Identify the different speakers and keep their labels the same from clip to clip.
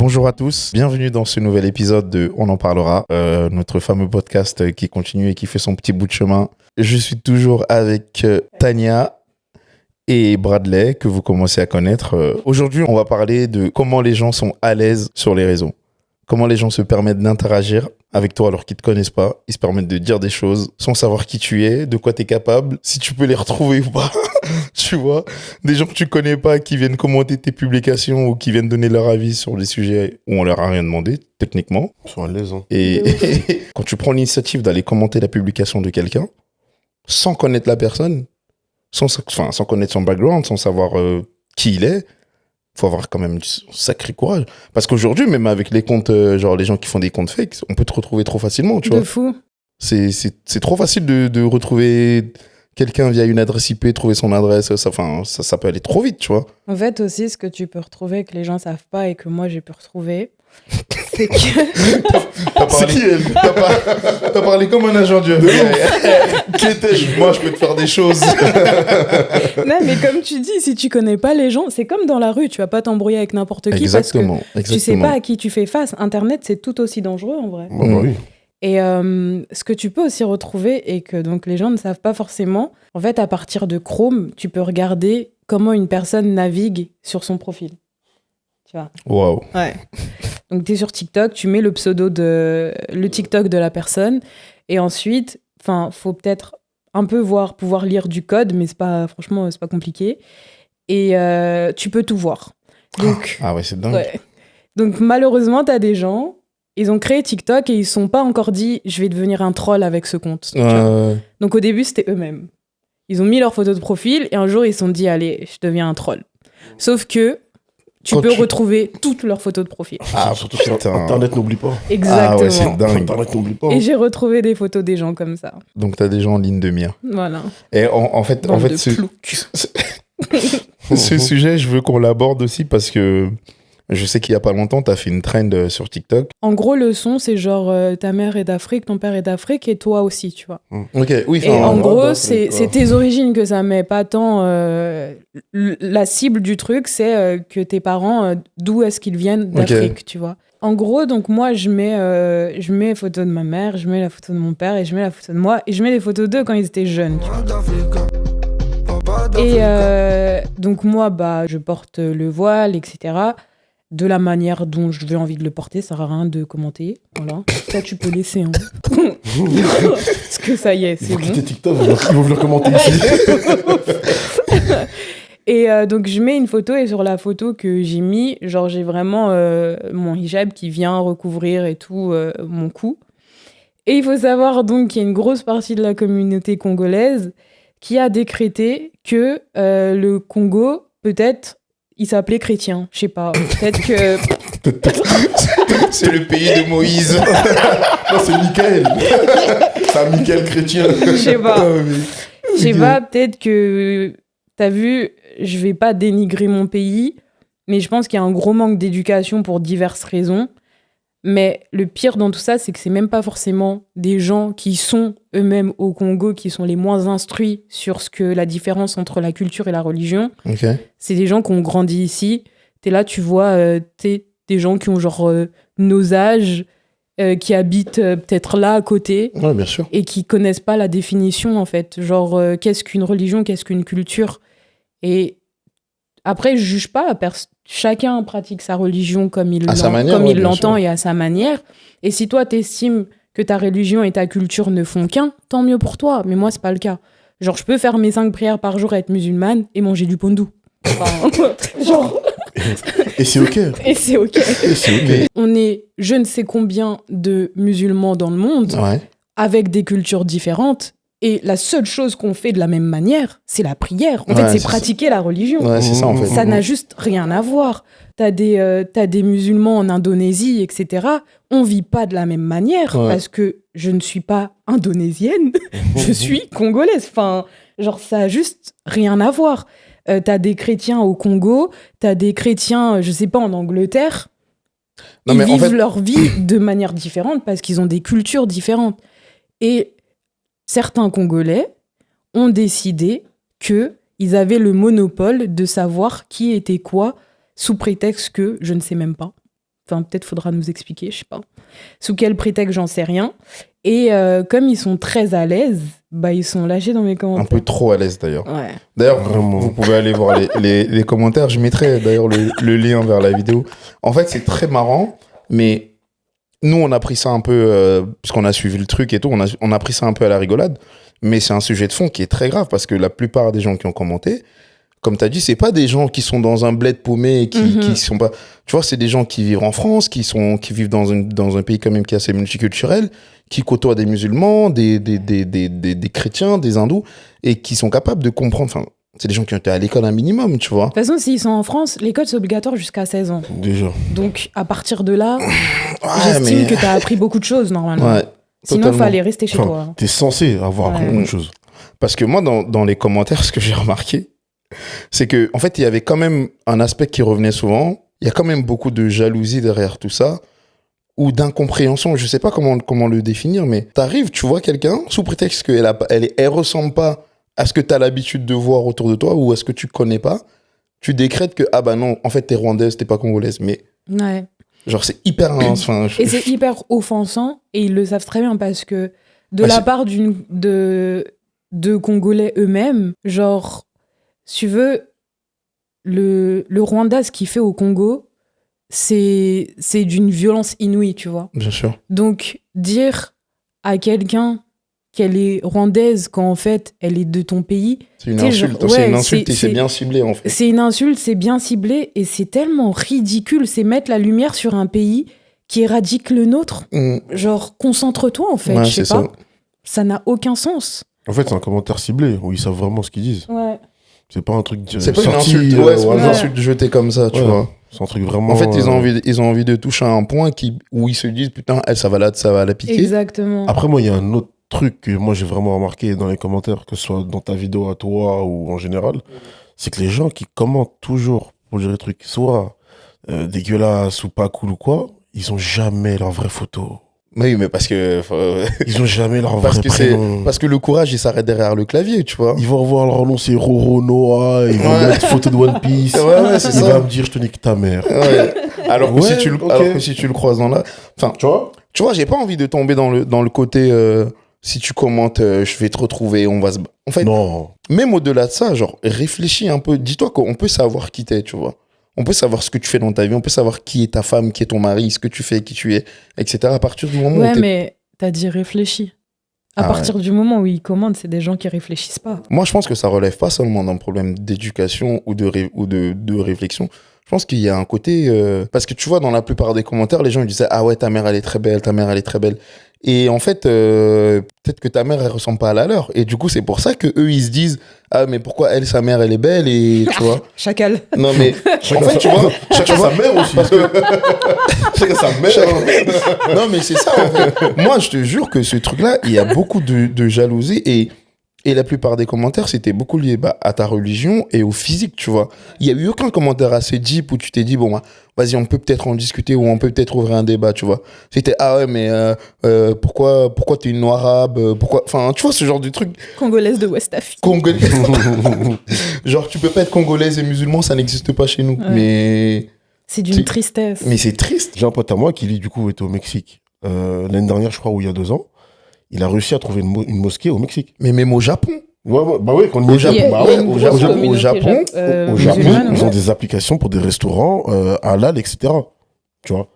Speaker 1: Bonjour à tous, bienvenue dans ce nouvel épisode de On en parlera, notre fameux podcast qui continue et qui fait son petit bout de chemin. Je suis toujours avec Tania et Bradley, que vous commencez à connaître. Aujourd'hui, on va parler de comment les gens sont à l'aise sur les réseaux. Comment les gens se permettent d'interagir avec toi alors qu'ils ne te connaissent pas. Ils se permettent de dire des choses sans savoir qui tu es, de quoi tu es capable, si tu peux les retrouver ou pas. Tu vois, des gens que tu connais pas qui viennent commenter tes publications ou qui viennent donner leur avis sur des sujets où on leur a rien demandé, techniquement.
Speaker 2: Ils sont à l'aise. Hein.
Speaker 1: Et quand tu prends l'initiative d'aller commenter la publication de quelqu'un, sans connaître la personne, sans connaître son background, sans savoir qui il est, faut avoir quand même du sacré courage. Parce qu'aujourd'hui, même avec les comptes, genre les gens qui font des comptes fakes, on peut te retrouver trop facilement, tu vois.
Speaker 3: De fou.
Speaker 1: C'est trop facile de retrouver quelqu'un via une adresse IP, trouver son adresse, ça peut aller trop vite, tu vois.
Speaker 3: En fait, aussi, ce que tu peux retrouver que les gens savent pas et que moi j'ai pu retrouver, c'est que.
Speaker 1: T'as parlé comme un agent du FBI. Qui étais-je ? Moi, je peux te faire des choses.
Speaker 3: Non, mais comme tu dis, si tu connais pas les gens, c'est comme dans la rue, tu vas pas t'embrouiller avec n'importe qui
Speaker 1: Exactement.
Speaker 3: parce que tu sais pas à qui tu fais face. Internet, c'est tout aussi dangereux en vrai.
Speaker 2: Oui.
Speaker 3: Et ce que tu peux aussi retrouver et que donc les gens ne savent pas forcément, en fait, à partir de Chrome, tu peux regarder comment une personne navigue sur son profil. Tu vois.
Speaker 1: Waouh.
Speaker 3: Ouais. Donc, tu es sur TikTok, tu mets le TikTok de la personne et ensuite, faut peut-être un peu pouvoir lire du code, mais franchement, c'est pas compliqué. Et tu peux tout voir. Donc,
Speaker 1: ah ouais, c'est dingue.
Speaker 3: Ouais. Donc, malheureusement, tu as des gens, ils ont créé TikTok et ils ne sont pas encore dit « je vais devenir un troll avec ce compte ». Donc, au début, c'était eux-mêmes. Ils ont mis leur photo de profil et un jour, ils se sont dit « allez, je deviens un troll ». Sauf que tu peux retrouver toutes leurs photos de profil.
Speaker 1: Ah,
Speaker 2: Surtout sur Internet n'oublie pas.
Speaker 3: Exactement.
Speaker 1: Ah ouais, c'est dingue.
Speaker 2: Internet n'oublie pas.
Speaker 3: Et j'ai retrouvé des photos des gens comme ça.
Speaker 1: Donc, t'as des gens en ligne de mire.
Speaker 3: Voilà.
Speaker 1: Et en fait, ce sujet, je veux qu'on l'aborde aussi parce que je sais qu'il y a pas longtemps, t'as fait une trend sur TikTok.
Speaker 3: En gros, le son, c'est genre ta mère est d'Afrique, ton père est d'Afrique et toi aussi, tu vois.
Speaker 1: Ok, oui.
Speaker 3: Et en gros, c'est tes origines que ça met, pas tant la cible du truc, c'est que tes parents, d'où est-ce qu'ils viennent d'Afrique, tu vois. En gros, donc moi, je mets photo de ma mère, je mets la photo de mon père et je mets la photo de moi et je mets des photos d'eux quand ils étaient jeunes, tu vois. Et donc moi, je porte le voile, etc. De la manière dont je veux envie de le porter, ça sert à rien de commenter. Voilà. Ça, tu peux laisser. Hein. Parce que ça y est, c'est bon.
Speaker 2: Quitter TikTok, ils vont venir commenter ici.
Speaker 3: Et donc, je mets une photo et sur la photo que j'ai mis, genre, j'ai vraiment mon hijab qui vient recouvrir et tout mon cou. Et il faut savoir donc qu'il y a une grosse partie de la communauté congolaise qui a décrété que le Congo, peut-être, il s'appelait chrétien. Je sais pas. Peut-être que.
Speaker 1: C'est le pays de Moïse.
Speaker 2: Non, c'est Michael. C'est un Michael chrétien.
Speaker 3: Je sais pas. Je sais pas, peut-être que. T'as vu, je vais pas dénigrer mon pays, mais je pense qu'il y a un gros manque d'éducation pour diverses raisons. Mais le pire dans tout ça, c'est que c'est même pas forcément des gens qui sont eux-mêmes au Congo qui sont les moins instruits sur la différence entre la culture et la religion.
Speaker 1: Okay.
Speaker 3: C'est des gens qui ont grandi ici. T'es là, tu vois, des gens qui ont genre nos âges, qui habitent peut-être là à côté.
Speaker 1: Ouais, bien sûr.
Speaker 3: Et qui connaissent pas la définition, en fait. Genre, qu'est-ce qu'une religion, qu'est-ce qu'une culture ? Et après, je juge pas. Chacun pratique sa religion comme il l'entend et à sa manière. Et si toi, t'estimes que ta religion et ta culture ne font qu'un, tant mieux pour toi. Mais moi, c'est pas le cas. Genre, je peux faire mes 5 prières par jour, être musulmane et manger du pondou. Enfin, genre...
Speaker 2: Et c'est OK.
Speaker 3: Et c'est OK.
Speaker 2: Et c'est OK.
Speaker 3: On est je ne sais combien de musulmans dans le monde, avec des cultures différentes. Et la seule chose qu'on fait de la même manière, c'est la prière. En fait, c'est pratiquer la religion.
Speaker 1: Ouais, c'est ça, en fait.
Speaker 3: Ça n'a juste rien à voir. T'as des musulmans en Indonésie, etc. On vit pas de la même manière parce que je ne suis pas indonésienne, je suis congolaise. Enfin, genre, ça a juste rien à voir. T'as des chrétiens au Congo, t'as des chrétiens, je sais pas, en Angleterre. Ils vivent leur vie de manière différente parce qu'ils ont des cultures différentes. Et certains Congolais ont décidé qu'ils avaient le monopole de savoir qui était quoi, sous prétexte que je ne sais même pas. Enfin, peut-être faudra nous expliquer, je sais pas. Sous quel prétexte, j'en sais rien. Et comme ils sont très à l'aise, bah, ils sont lâchés dans mes commentaires.
Speaker 1: Un peu trop à l'aise, d'ailleurs.
Speaker 3: Ouais.
Speaker 1: D'ailleurs, vous pouvez aller voir les commentaires. Je mettrai d'ailleurs le lien vers la vidéo. En fait, c'est très marrant, mais nous, on a pris ça un peu, puisqu'on a suivi le truc et tout, on a pris ça un peu à la rigolade. Mais c'est un sujet de fond qui est très grave, parce que la plupart des gens qui ont commenté, comme tu as dit, c'est pas des gens qui sont dans un bled paumé, qui sont pas... Tu vois, c'est des gens qui vivent en France, qui vivent dans un pays quand même qui est assez multiculturel, qui côtoient des musulmans, des chrétiens, des hindous, et qui sont capables de comprendre... Enfin, c'est des gens qui ont été à l'école un minimum, tu vois.
Speaker 3: De toute façon, s'ils sont en France, l'école, c'est obligatoire jusqu'à 16 ans.
Speaker 2: Déjà.
Speaker 3: Donc, à partir de là, j'estime que tu as appris beaucoup de choses, normalement.
Speaker 1: Ouais,
Speaker 3: sinon, il fallait rester chez toi.
Speaker 2: T'es censé avoir appris beaucoup de choses.
Speaker 1: Parce que moi, dans les commentaires, ce que j'ai remarqué, c'est que en fait, il y avait quand même un aspect qui revenait souvent. Il y a quand même beaucoup de jalousie derrière tout ça, ou d'incompréhension. Je sais pas comment le définir, mais t'arrives, tu vois quelqu'un, sous prétexte qu'elle ressemble pas à ce que tu as l'habitude de voir autour de toi, ou à ce que tu connais pas, tu décrètes que, ah bah non, en fait, t'es rwandaise, t'es pas congolaise. Mais
Speaker 3: ouais.
Speaker 1: Genre, c'est hyper...
Speaker 3: Et c'est hyper offensant, et ils le savent très bien, parce que de la part de Congolais eux-mêmes, genre... Si tu veux, le Rwanda, ce qu'il fait au Congo, c'est d'une violence inouïe, tu vois.
Speaker 1: Bien sûr.
Speaker 3: Donc, dire à quelqu'un qu'elle est rwandaise quand en fait elle est de ton pays...
Speaker 1: C'est une insulte, c'est une insulte et c'est bien ciblé en fait.
Speaker 3: C'est une insulte, c'est bien ciblé et c'est tellement ridicule, c'est mettre la lumière sur un pays qui éradique le nôtre. Genre, concentre-toi en fait,
Speaker 1: ouais,
Speaker 3: je sais pas. Ça n'a aucun sens.
Speaker 2: En fait, c'est un commentaire ciblé où ils savent vraiment ce qu'ils disent.
Speaker 3: Ouais.
Speaker 2: C'est pas un truc
Speaker 1: c'est pas une insulte, c'est pas une insulte jetée comme ça, tu vois.
Speaker 2: C'est un truc vraiment...
Speaker 1: En fait, ils ont envie de toucher à un point où ils se disent, putain, elle, ça va la piquer.
Speaker 3: Exactement.
Speaker 2: Après, moi, il y a un autre truc que moi, j'ai vraiment remarqué dans les commentaires, que ce soit dans ta vidéo à toi ou en général, c'est que les gens qui commentent toujours pour dire des trucs, soit dégueulasses ou pas cool ou quoi, ils ont jamais leur vraie photo.
Speaker 1: Oui, mais parce que...
Speaker 2: Ils ont jamais leur vrai prénom.
Speaker 1: Parce que le courage, il s'arrête derrière le clavier, tu vois.
Speaker 2: Ils vont revoir leur nom, c'est Roro Noah, ils vont mettre photo de One Piece.
Speaker 1: Ouais, c'est ça.
Speaker 2: Il va me dire, je te nique ta mère.
Speaker 1: Ouais. Alors que si tu le croises dans la... Enfin, tu vois, j'ai pas envie de tomber dans le côté... si tu commentes, je vais te retrouver, on va se... En fait,
Speaker 2: non. Même
Speaker 1: au-delà de ça, genre, réfléchis un peu. Dis-toi qu'on peut savoir qui t'es, tu vois. On peut savoir ce que tu fais dans ta vie, on peut savoir qui est ta femme, qui est ton mari, ce que tu fais, qui tu es, etc. À partir du moment où
Speaker 3: ouais, mais t'as dit réfléchis. À partir du moment où ils commandent, c'est des gens qui réfléchissent pas.
Speaker 1: Moi, je pense que ça relève pas seulement d'un problème d'éducation ou de réflexion. Je pense qu'il y a un côté... parce que tu vois, dans la plupart des commentaires, les gens ils disaient « Ah ouais, ta mère, elle est très belle, ta mère, elle est très belle. » Et en fait, peut-être que ta mère, elle ressemble pas à la leur. Et du coup, c'est pour ça que eux ils se disent « Ah, mais pourquoi elle, sa mère, elle est belle ?» Et tu vois.
Speaker 3: Chacal.
Speaker 1: Non, mais en fait, tu vois...
Speaker 2: Chacun sa mère aussi.
Speaker 1: Parce que...
Speaker 2: Chacun sa mère.
Speaker 1: Non, mais c'est ça, en fait. Moi, je te jure que ce truc-là, il y a beaucoup de jalousie et la plupart des commentaires, c'était beaucoup lié à ta religion et au physique, tu vois. Il n'y a eu aucun commentaire assez deep où tu t'es dit, bon, vas-y, on peut peut-être en discuter ou on peut peut-être ouvrir un débat, tu vois. C'était, ah ouais, mais pourquoi t'es une arabe, pourquoi... Enfin, tu vois, ce genre de truc...
Speaker 3: Congolaise de West Afrique.
Speaker 1: Congolaise. Genre, tu peux pas être congolaise et musulman, ça n'existe pas chez nous. Ouais. Mais...
Speaker 3: C'est d'une tristesse.
Speaker 1: Mais c'est triste.
Speaker 2: J'ai un pote à moi qui, lui, du coup, était au Mexique. L'année dernière, je crois, ou il y a 2 ans. Il a réussi à trouver une mosquée au Mexique.
Speaker 1: Mais même au Japon.
Speaker 2: Ouais, bah oui, quand on
Speaker 1: au Japon, au Japon,
Speaker 2: ils ont des applications pour des restaurants halal, etc. Tu vois.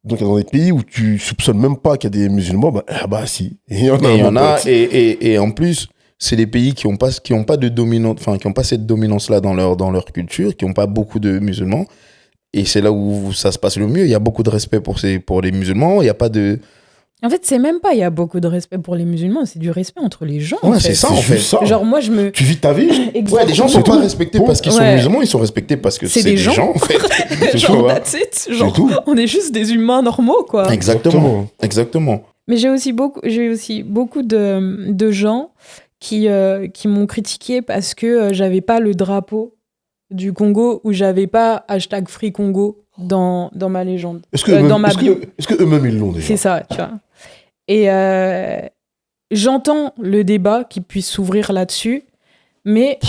Speaker 2: Donc dans des pays où tu soupçonnes même pas qu'il y a des musulmans, bah si. Il y en a.
Speaker 1: Et en plus, c'est des pays qui ont pas de dominante, enfin qui ont pas cette dominance là dans leur culture, qui ont pas beaucoup de musulmans. Et c'est là où ça se passe le mieux. Il y a beaucoup de respect pour les musulmans. Il y a pas de...
Speaker 3: En fait, c'est même pas il y a beaucoup de respect pour les musulmans, c'est du respect entre les gens.
Speaker 1: Ouais, c'est ça en fait.
Speaker 3: Genre moi
Speaker 2: Tu vis ta vie.
Speaker 1: Ouais, les gens sont pas respectés parce qu'ils sont musulmans, ils sont respectés parce que c'est des gens en fait.
Speaker 3: Genre, that's it. Genre, on est juste des humains normaux quoi.
Speaker 1: Exactement.
Speaker 3: Mais j'ai aussi beaucoup de gens qui m'ont critiqué parce que j'avais pas le drapeau du Congo ou j'avais pas #FreeCongo dans ma légende. Dans ma bio.
Speaker 2: Est-ce que eux-mêmes ils l'ont déjà ?
Speaker 3: C'est ça, tu vois. Et j'entends le débat qui puisse s'ouvrir là-dessus, Mais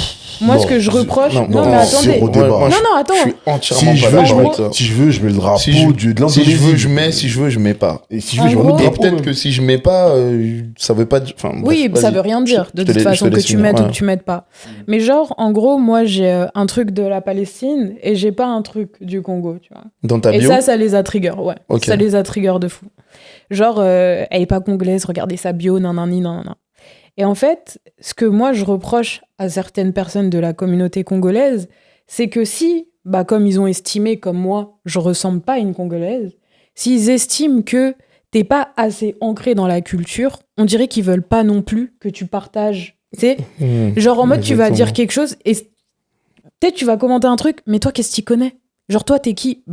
Speaker 3: moi, ce que je reproche... Non, mais attendez.
Speaker 2: Non,
Speaker 3: attends.
Speaker 1: Je suis entièrement pas d'accord avec ça.
Speaker 2: Si je veux, je mets le drapeau
Speaker 1: de l'Indonésie. Si je veux, je mets. Si je veux, je mets pas.
Speaker 2: Et si je veux, je mets le drapeau.
Speaker 1: Et peut-être que si je mets pas, ça veut pas dire...
Speaker 3: Oui, ça veut rien dire, de toute façon, que tu mettes ou que tu mettes pas. Mais genre, en gros, moi, j'ai un truc de la Palestine et j'ai pas un truc du Congo, tu vois.
Speaker 1: Dans ta bio?
Speaker 3: Et ça les a trigger, ouais. Okay. Ça les a trigger de fou. Genre, elle est pas congolaise, regardez sa bio, nanani. Et en fait, ce que moi je reproche à certaines personnes de la communauté congolaise, c'est que si, comme ils ont estimé, comme moi, je ressemble pas à une Congolaise, s'ils estiment que t'es pas assez ancré dans la culture, on dirait qu'ils veulent pas non plus que tu partages. Tu sais, genre en mode tu vas dire quelque chose et peut-être tu vas commenter un truc, mais toi qu'est-ce que tu connais? Genre toi t'es qui?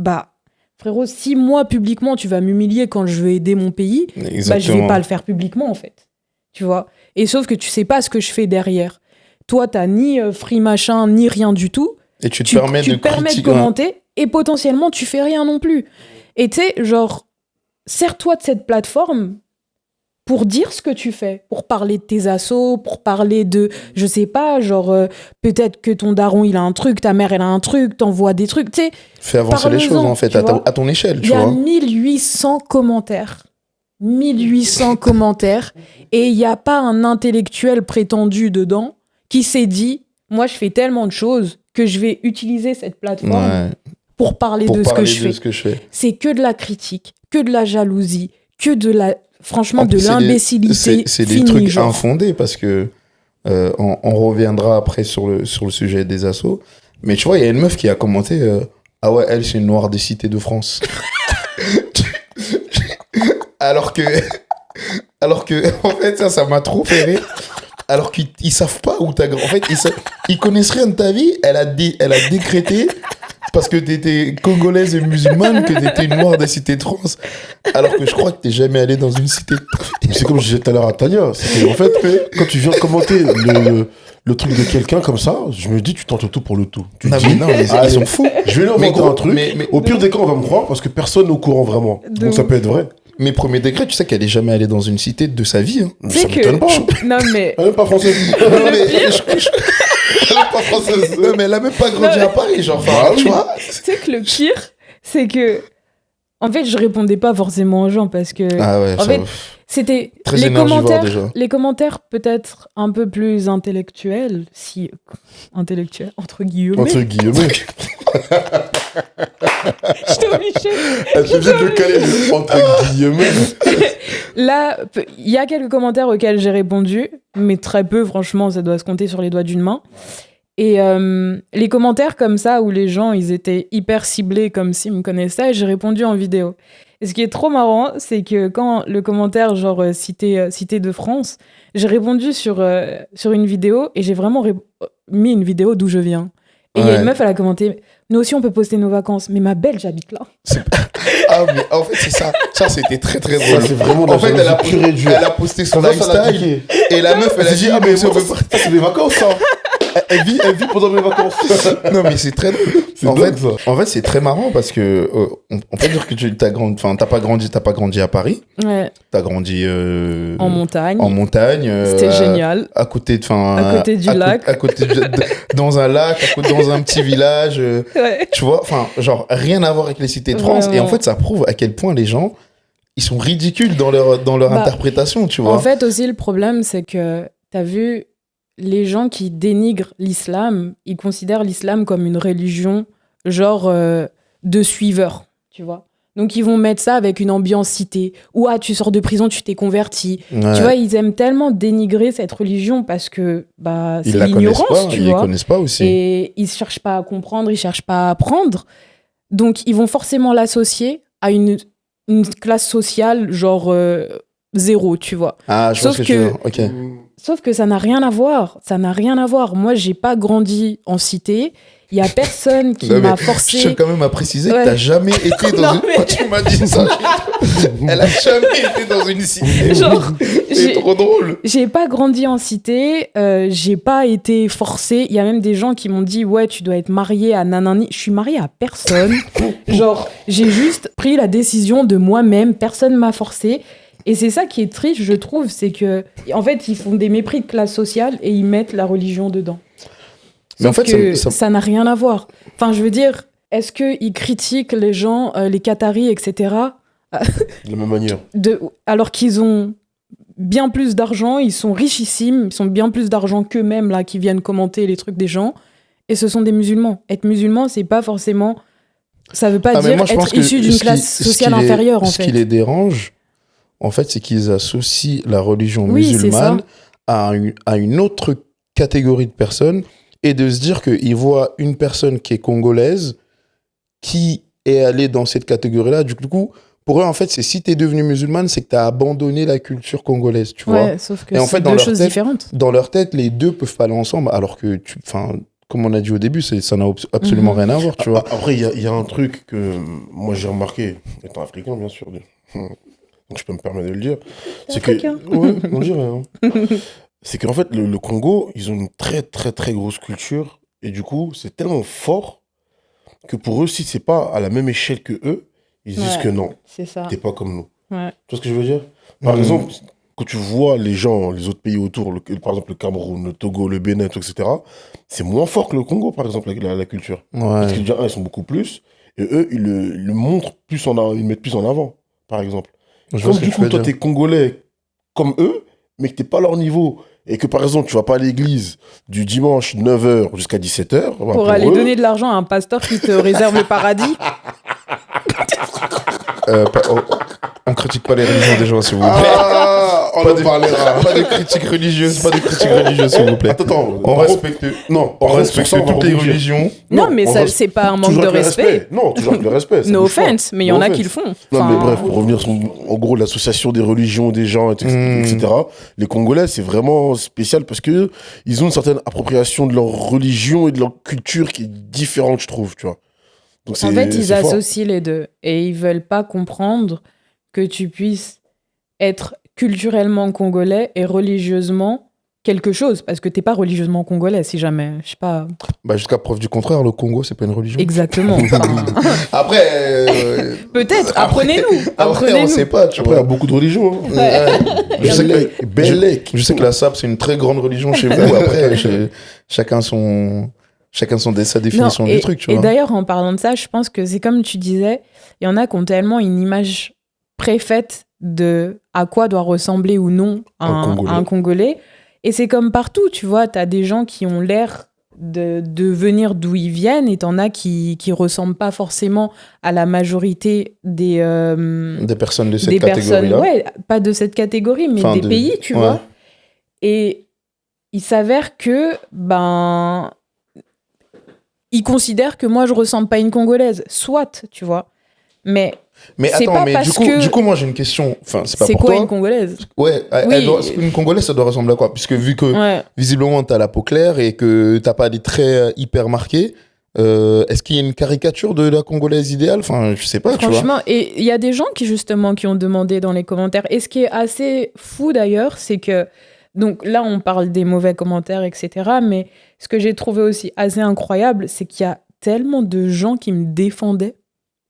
Speaker 3: Frérot, si moi publiquement tu vas m'humilier quand je veux aider mon pays, je vais pas le faire publiquement en fait. Tu vois? Et sauf que tu sais pas ce que je fais derrière. Toi, t'as ni free machin, ni rien du tout.
Speaker 1: Et tu te permets
Speaker 3: de commenter et potentiellement tu fais rien non plus. Et tu sais, genre, sers-toi de cette plateforme pour dire ce que tu fais, pour parler de tes assos, pour parler de, je sais pas, genre, peut-être que ton daron il a un truc, ta mère elle a un truc, t'envoies des trucs, tu sais.
Speaker 1: Fais avancer les choses en fait, à ton échelle, tu vois.
Speaker 3: Il y a 1800 commentaires. 1800 commentaires et il n'y a pas un intellectuel prétendu dedans qui s'est dit moi je fais tellement de choses que je vais utiliser cette plateforme pour parler de ce que je fais. C'est que de la critique, que de la jalousie, que de la franchement de l'imbécilité.
Speaker 1: C'est des trucs infondés parce que on reviendra après sur le sujet des assos, mais tu vois il y a une meuf qui a commenté ah ouais elle c'est une noire des cités de France. Alors que, en fait, ça m'a trop fait rire. Alors qu'ils savent pas où t'as grandi. En fait, ils connaissent rien de ta vie. Elle a décrété, parce que t'étais congolaise et musulmane, que t'étais noire des cités de France. Alors que je crois que t'es jamais allé dans une cité.
Speaker 2: C'est comme je disais tout à l'heure à Tania. C'est en fait, quand tu viens commenter le truc de quelqu'un comme ça, je me dis, tu tentes tout pour le tout. Tu dis, non, mais ils sont fous. Je vais leur montrer un truc. Mais au pire des cas, on va me croire parce que personne n'est au courant vraiment. Donc ça peut être vrai.
Speaker 1: Mais premier degré, tu sais qu'elle est jamais allée dans une cité de sa vie. Hein.
Speaker 3: Ça m'étonne pas. Non, mais.
Speaker 2: Elle n'est pas française.
Speaker 1: Elle n'est pas française. Non, mais elle n'a même pas grandi à Paris, genre. Tu vois.
Speaker 3: Tu sais que le pire, c'est que. En fait, je répondais pas forcément aux gens parce que.
Speaker 1: Ah ouais,
Speaker 3: en fait, c'était.
Speaker 1: Très énergivore déjà.
Speaker 3: Les commentaires peut-être un peu plus intellectuels, si. Intellectuels, entre guillemets.
Speaker 2: Entre guillemets.
Speaker 3: J'étais obligée.
Speaker 2: Elle te vient de le caler entre guillemets.
Speaker 3: Là, il y a quelques commentaires auxquels j'ai répondu, mais très peu, franchement, ça doit se compter sur les doigts d'une main. Et les commentaires comme ça, où les gens, ils étaient hyper ciblés comme s'ils me connaissaient, j'ai répondu en vidéo. Et ce qui est trop marrant, c'est que quand le commentaire, genre cité de France, j'ai répondu sur une vidéo et j'ai vraiment mis une vidéo d'où je viens. Et il y a une meuf, elle a commenté « Nous aussi, on peut poster nos vacances. Mais ma belle, j'habite là. »
Speaker 1: Ah, mais en fait, c'est ça. Ça, c'était très, très drôle.
Speaker 2: Ça, c'est vraiment
Speaker 1: en fait, elle a posté son lifestyle. Et la meuf, elle a dit « Ah, mais ça,
Speaker 2: c'est mes vacances, ça. » Elle vit pendant mes vacances.
Speaker 1: Non, mais c'est très drôle. En fait, c'est très marrant parce que on peut dire que t'as pas grandi à Paris.
Speaker 3: Ouais.
Speaker 1: T'as grandi
Speaker 3: en montagne.
Speaker 1: C'était
Speaker 3: génial.
Speaker 1: À côté
Speaker 3: du lac.
Speaker 1: Dans un lac, dans un petit village.
Speaker 3: Ouais.
Speaker 1: Tu vois, enfin, genre rien à voir avec les cités de France. Vraiment. Et en fait, ça prouve à quel point les gens, ils sont ridicules dans leur interprétation, tu vois.
Speaker 3: En fait, aussi, le problème, c'est que t'as vu. Les gens qui dénigrent l'islam, ils considèrent l'islam comme une religion genre de suiveurs, tu vois. Donc ils vont mettre ça avec une ambiance cité. Ou tu sors de prison, tu t'es converti. Ouais. Tu vois, ils aiment tellement dénigrer cette religion parce que c'est l'ignorance, tu vois.
Speaker 1: Ils la connaissent pas aussi.
Speaker 3: Et ils cherchent pas à comprendre, ils cherchent pas à apprendre. Donc ils vont forcément l'associer à une classe sociale genre 0, tu vois.
Speaker 1: Ah, je pense que tu veux. Ok.
Speaker 3: Sauf que ça n'a rien à voir. Ça n'a rien à voir. Moi, j'ai pas grandi en cité. Il y a personne qui m'a forcé.
Speaker 1: Je tiens quand même à préciser que t'as jamais été dans une... Quand tu m'as dit ça, elle a jamais été dans une cité. Genre, c'est trop drôle.
Speaker 3: J'ai pas grandi en cité. J'ai pas été forcée. Il y a même des gens qui m'ont dit ouais, tu dois être mariée à nanani. Je suis mariée à personne. Genre, j'ai juste pris la décision de moi-même. Personne m'a forcée. Et c'est ça qui est triste, je trouve, c'est que en fait, ils font des mépris de classe sociale et ils mettent la religion dedans.
Speaker 1: Mais en fait,
Speaker 3: ça n'a rien à voir. Enfin, je veux dire, est-ce qu'ils critiquent les gens, les Qataris, etc.
Speaker 2: De la même manière.
Speaker 3: Alors qu'ils ont bien plus d'argent, ils sont richissimes, ils ont bien plus d'argent qu'eux-mêmes, là, qui viennent commenter les trucs des gens. Et ce sont des musulmans. Être musulman, c'est pas forcément... Ça veut pas dire être issu d'une classe sociale inférieure, en fait.
Speaker 1: Ce qui les dérange, en fait, c'est qu'ils associent la religion musulmane à une autre catégorie de personnes et de se dire qu'ils voient une personne qui est congolaise qui est allée dans cette catégorie-là. Du coup, pour eux, en fait, c'est si t'es devenu musulmane, c'est que t'as abandonné la culture congolaise, tu vois.
Speaker 3: Sauf que c'est deux choses différentes.
Speaker 1: Dans leur tête, les deux peuvent pas aller ensemble, alors que, comme on a dit au début, ça n'a absolument rien à voir, tu vois.
Speaker 2: Après, il y a un truc que moi j'ai remarqué, étant africain, bien sûr, donc je peux me permettre de le dire. C'est que, ouais, on dirait, hein. C'est qu'en fait, le Congo, ils ont une très, très, très grosse culture, et du coup, c'est tellement fort que pour eux, si c'est pas à la même échelle que eux, ils disent que non, t'es pas comme nous.
Speaker 3: Ouais.
Speaker 2: Tu vois ce que je veux dire? Par exemple, quand tu vois les gens, les autres pays autour, par exemple le Cameroun, le Togo, le Bénin, etc., c'est moins fort que le Congo, par exemple, la culture.
Speaker 1: Ouais.
Speaker 2: Parce que déjà, ils sont beaucoup plus, et eux, ils le montrent plus ils le mettent plus en avant, par exemple. Comme du coup, toi, t'es Congolais comme eux, mais que t'es pas à leur niveau, et que par exemple, tu vas pas à l'église du dimanche 9h jusqu'à 17h.
Speaker 3: Pour aller donner de l'argent à un pasteur qui te réserve le paradis.
Speaker 1: On critique pas les religions des gens, s'il vous plaît.
Speaker 2: On en parlera.
Speaker 1: Pas de critique religieuse, s'il vous plaît.
Speaker 2: Attends,
Speaker 1: on respecte toutes les religions.
Speaker 3: Non, mais ça, c'est pas un manque de respect.
Speaker 2: Non, toujours avec le respect.
Speaker 3: No offense, mais il y en a qui le font.
Speaker 2: Non, mais bref, pour revenir sur, en gros, l'association des religions des gens, etc., les Congolais, c'est vraiment spécial parce que ils ont une certaine appropriation de leur religion et de leur culture qui est différente, je trouve, tu vois. Donc,
Speaker 3: en fait, ils associent les deux et ils veulent pas comprendre que tu puisses être culturellement congolais et religieusement quelque chose, parce que t'es pas religieusement congolais, si jamais, je sais pas.
Speaker 1: Bah, jusqu'à preuve du contraire, le Congo, c'est pas une religion.
Speaker 3: Exactement.
Speaker 1: Après...
Speaker 3: Peut-être, apprenez-nous.
Speaker 1: Après, on sait pas, tu vois.
Speaker 2: Il y a beaucoup de religions. Hein.
Speaker 3: Ouais.
Speaker 1: Je sais que la SAP, c'est une très grande religion chez vous. Après, chacun sa définition du truc, tu vois.
Speaker 3: Et d'ailleurs, en parlant de ça, je pense que c'est comme tu disais, il y en a qui ont tellement une image préfaite de à quoi doit ressembler ou non un Congolais. Et c'est comme partout, tu vois, t'as des gens qui ont l'air de venir d'où ils viennent et t'en as qui ressemblent pas forcément à la majorité des
Speaker 1: personnes de cette catégorie-là.
Speaker 3: Ouais, pas de cette catégorie, mais des pays, tu vois. Et il s'avère que, ils considèrent que moi, je ressemble pas à une Congolaise. Soit, tu vois. Mais
Speaker 1: attends, du coup, moi j'ai une question. Enfin, c'est pas pour toi.
Speaker 3: C'est quoi une Congolaise?
Speaker 1: Ouais, une Congolaise, ça doit ressembler à quoi? Puisque vu que visiblement t'as la peau claire et que t'as pas des traits hyper marqués, est-ce qu'il y a une caricature de la Congolaise idéale? Enfin, je sais pas, tu vois.
Speaker 3: Franchement, et il y a des gens qui ont demandé dans les commentaires. Et ce qui est assez fou d'ailleurs, c'est que donc là on parle des mauvais commentaires, etc. Mais ce que j'ai trouvé aussi assez incroyable, c'est qu'il y a tellement de gens qui me défendaient.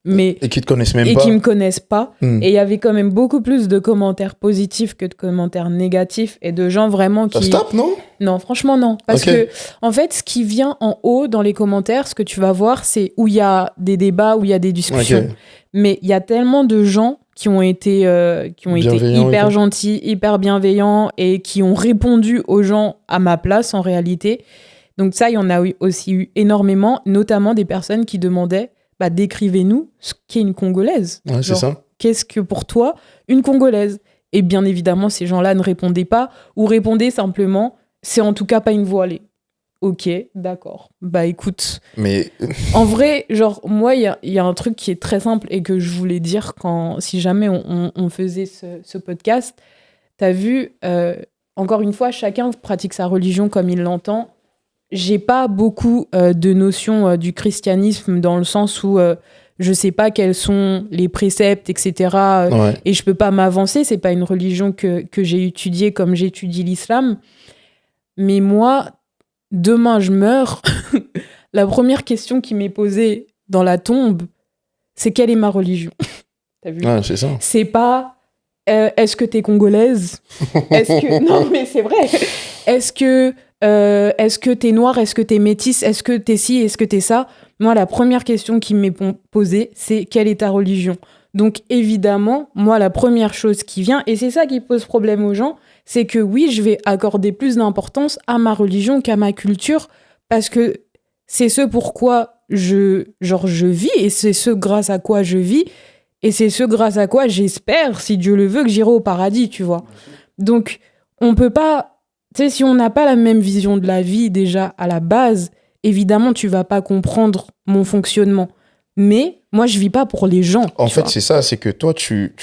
Speaker 3: Et
Speaker 1: qui te connaissent même
Speaker 3: pas. Et
Speaker 1: qui
Speaker 3: me connaissent pas. Et il y avait quand même beaucoup plus de commentaires positifs que de commentaires négatifs et de gens vraiment qui...
Speaker 1: Ça se tape, non?
Speaker 3: Non, franchement, non. Parce que, en fait, ce qui vient en haut dans les commentaires, ce que tu vas voir, c'est où il y a des débats, où il y a des discussions. Mais il y a tellement de gens qui ont été hyper gentils, hyper bienveillants et qui ont répondu aux gens à ma place, en réalité. Donc ça, il y en a aussi eu énormément, notamment des personnes qui demandaient décrivez-nous ce qu'est une Congolaise.
Speaker 1: Ouais, c'est ça.
Speaker 3: Qu'est-ce que pour toi une Congolaise? Et bien évidemment, ces gens-là ne répondaient pas ou répondaient simplement c'est en tout cas pas une voilée. Ok, d'accord. Écoute.
Speaker 1: Mais
Speaker 3: en vrai, genre moi, il y a un truc qui est très simple et que je voulais dire si jamais on faisait ce podcast. T'as vu, encore une fois, chacun pratique sa religion comme il l'entend. J'ai pas beaucoup de notions du christianisme dans le sens où je sais pas quels sont les préceptes, etc. Et je peux pas m'avancer. C'est pas une religion que j'ai étudiée comme j'étudie l'islam. Mais moi, demain je meurs, la première question qui m'est posée dans la tombe, c'est quelle est ma religion? T'as vu?
Speaker 1: C'est ça.
Speaker 3: C'est pas est-ce que t'es congolaise? Non, mais c'est vrai. Est-ce que est-ce que t'es noir, est-ce que t'es métisse, est-ce que t'es ci, est-ce que t'es ça? Moi, la première question qui m'est posée, c'est quelle est ta religion? Donc, évidemment, moi, la première chose qui vient, et c'est ça qui pose problème aux gens, c'est que oui, je vais accorder plus d'importance à ma religion qu'à ma culture, parce que c'est ce pourquoi je vis, et c'est ce grâce à quoi je vis, et c'est ce grâce à quoi j'espère, si Dieu le veut, que j'irai au paradis, tu vois. Donc, on peut pas... Tu sais, si on n'a pas la même vision de la vie, déjà, à la base, évidemment, tu vas pas comprendre mon fonctionnement. Mais moi, je vis pas pour les gens.
Speaker 1: En fait, c'est ça, c'est que toi, tu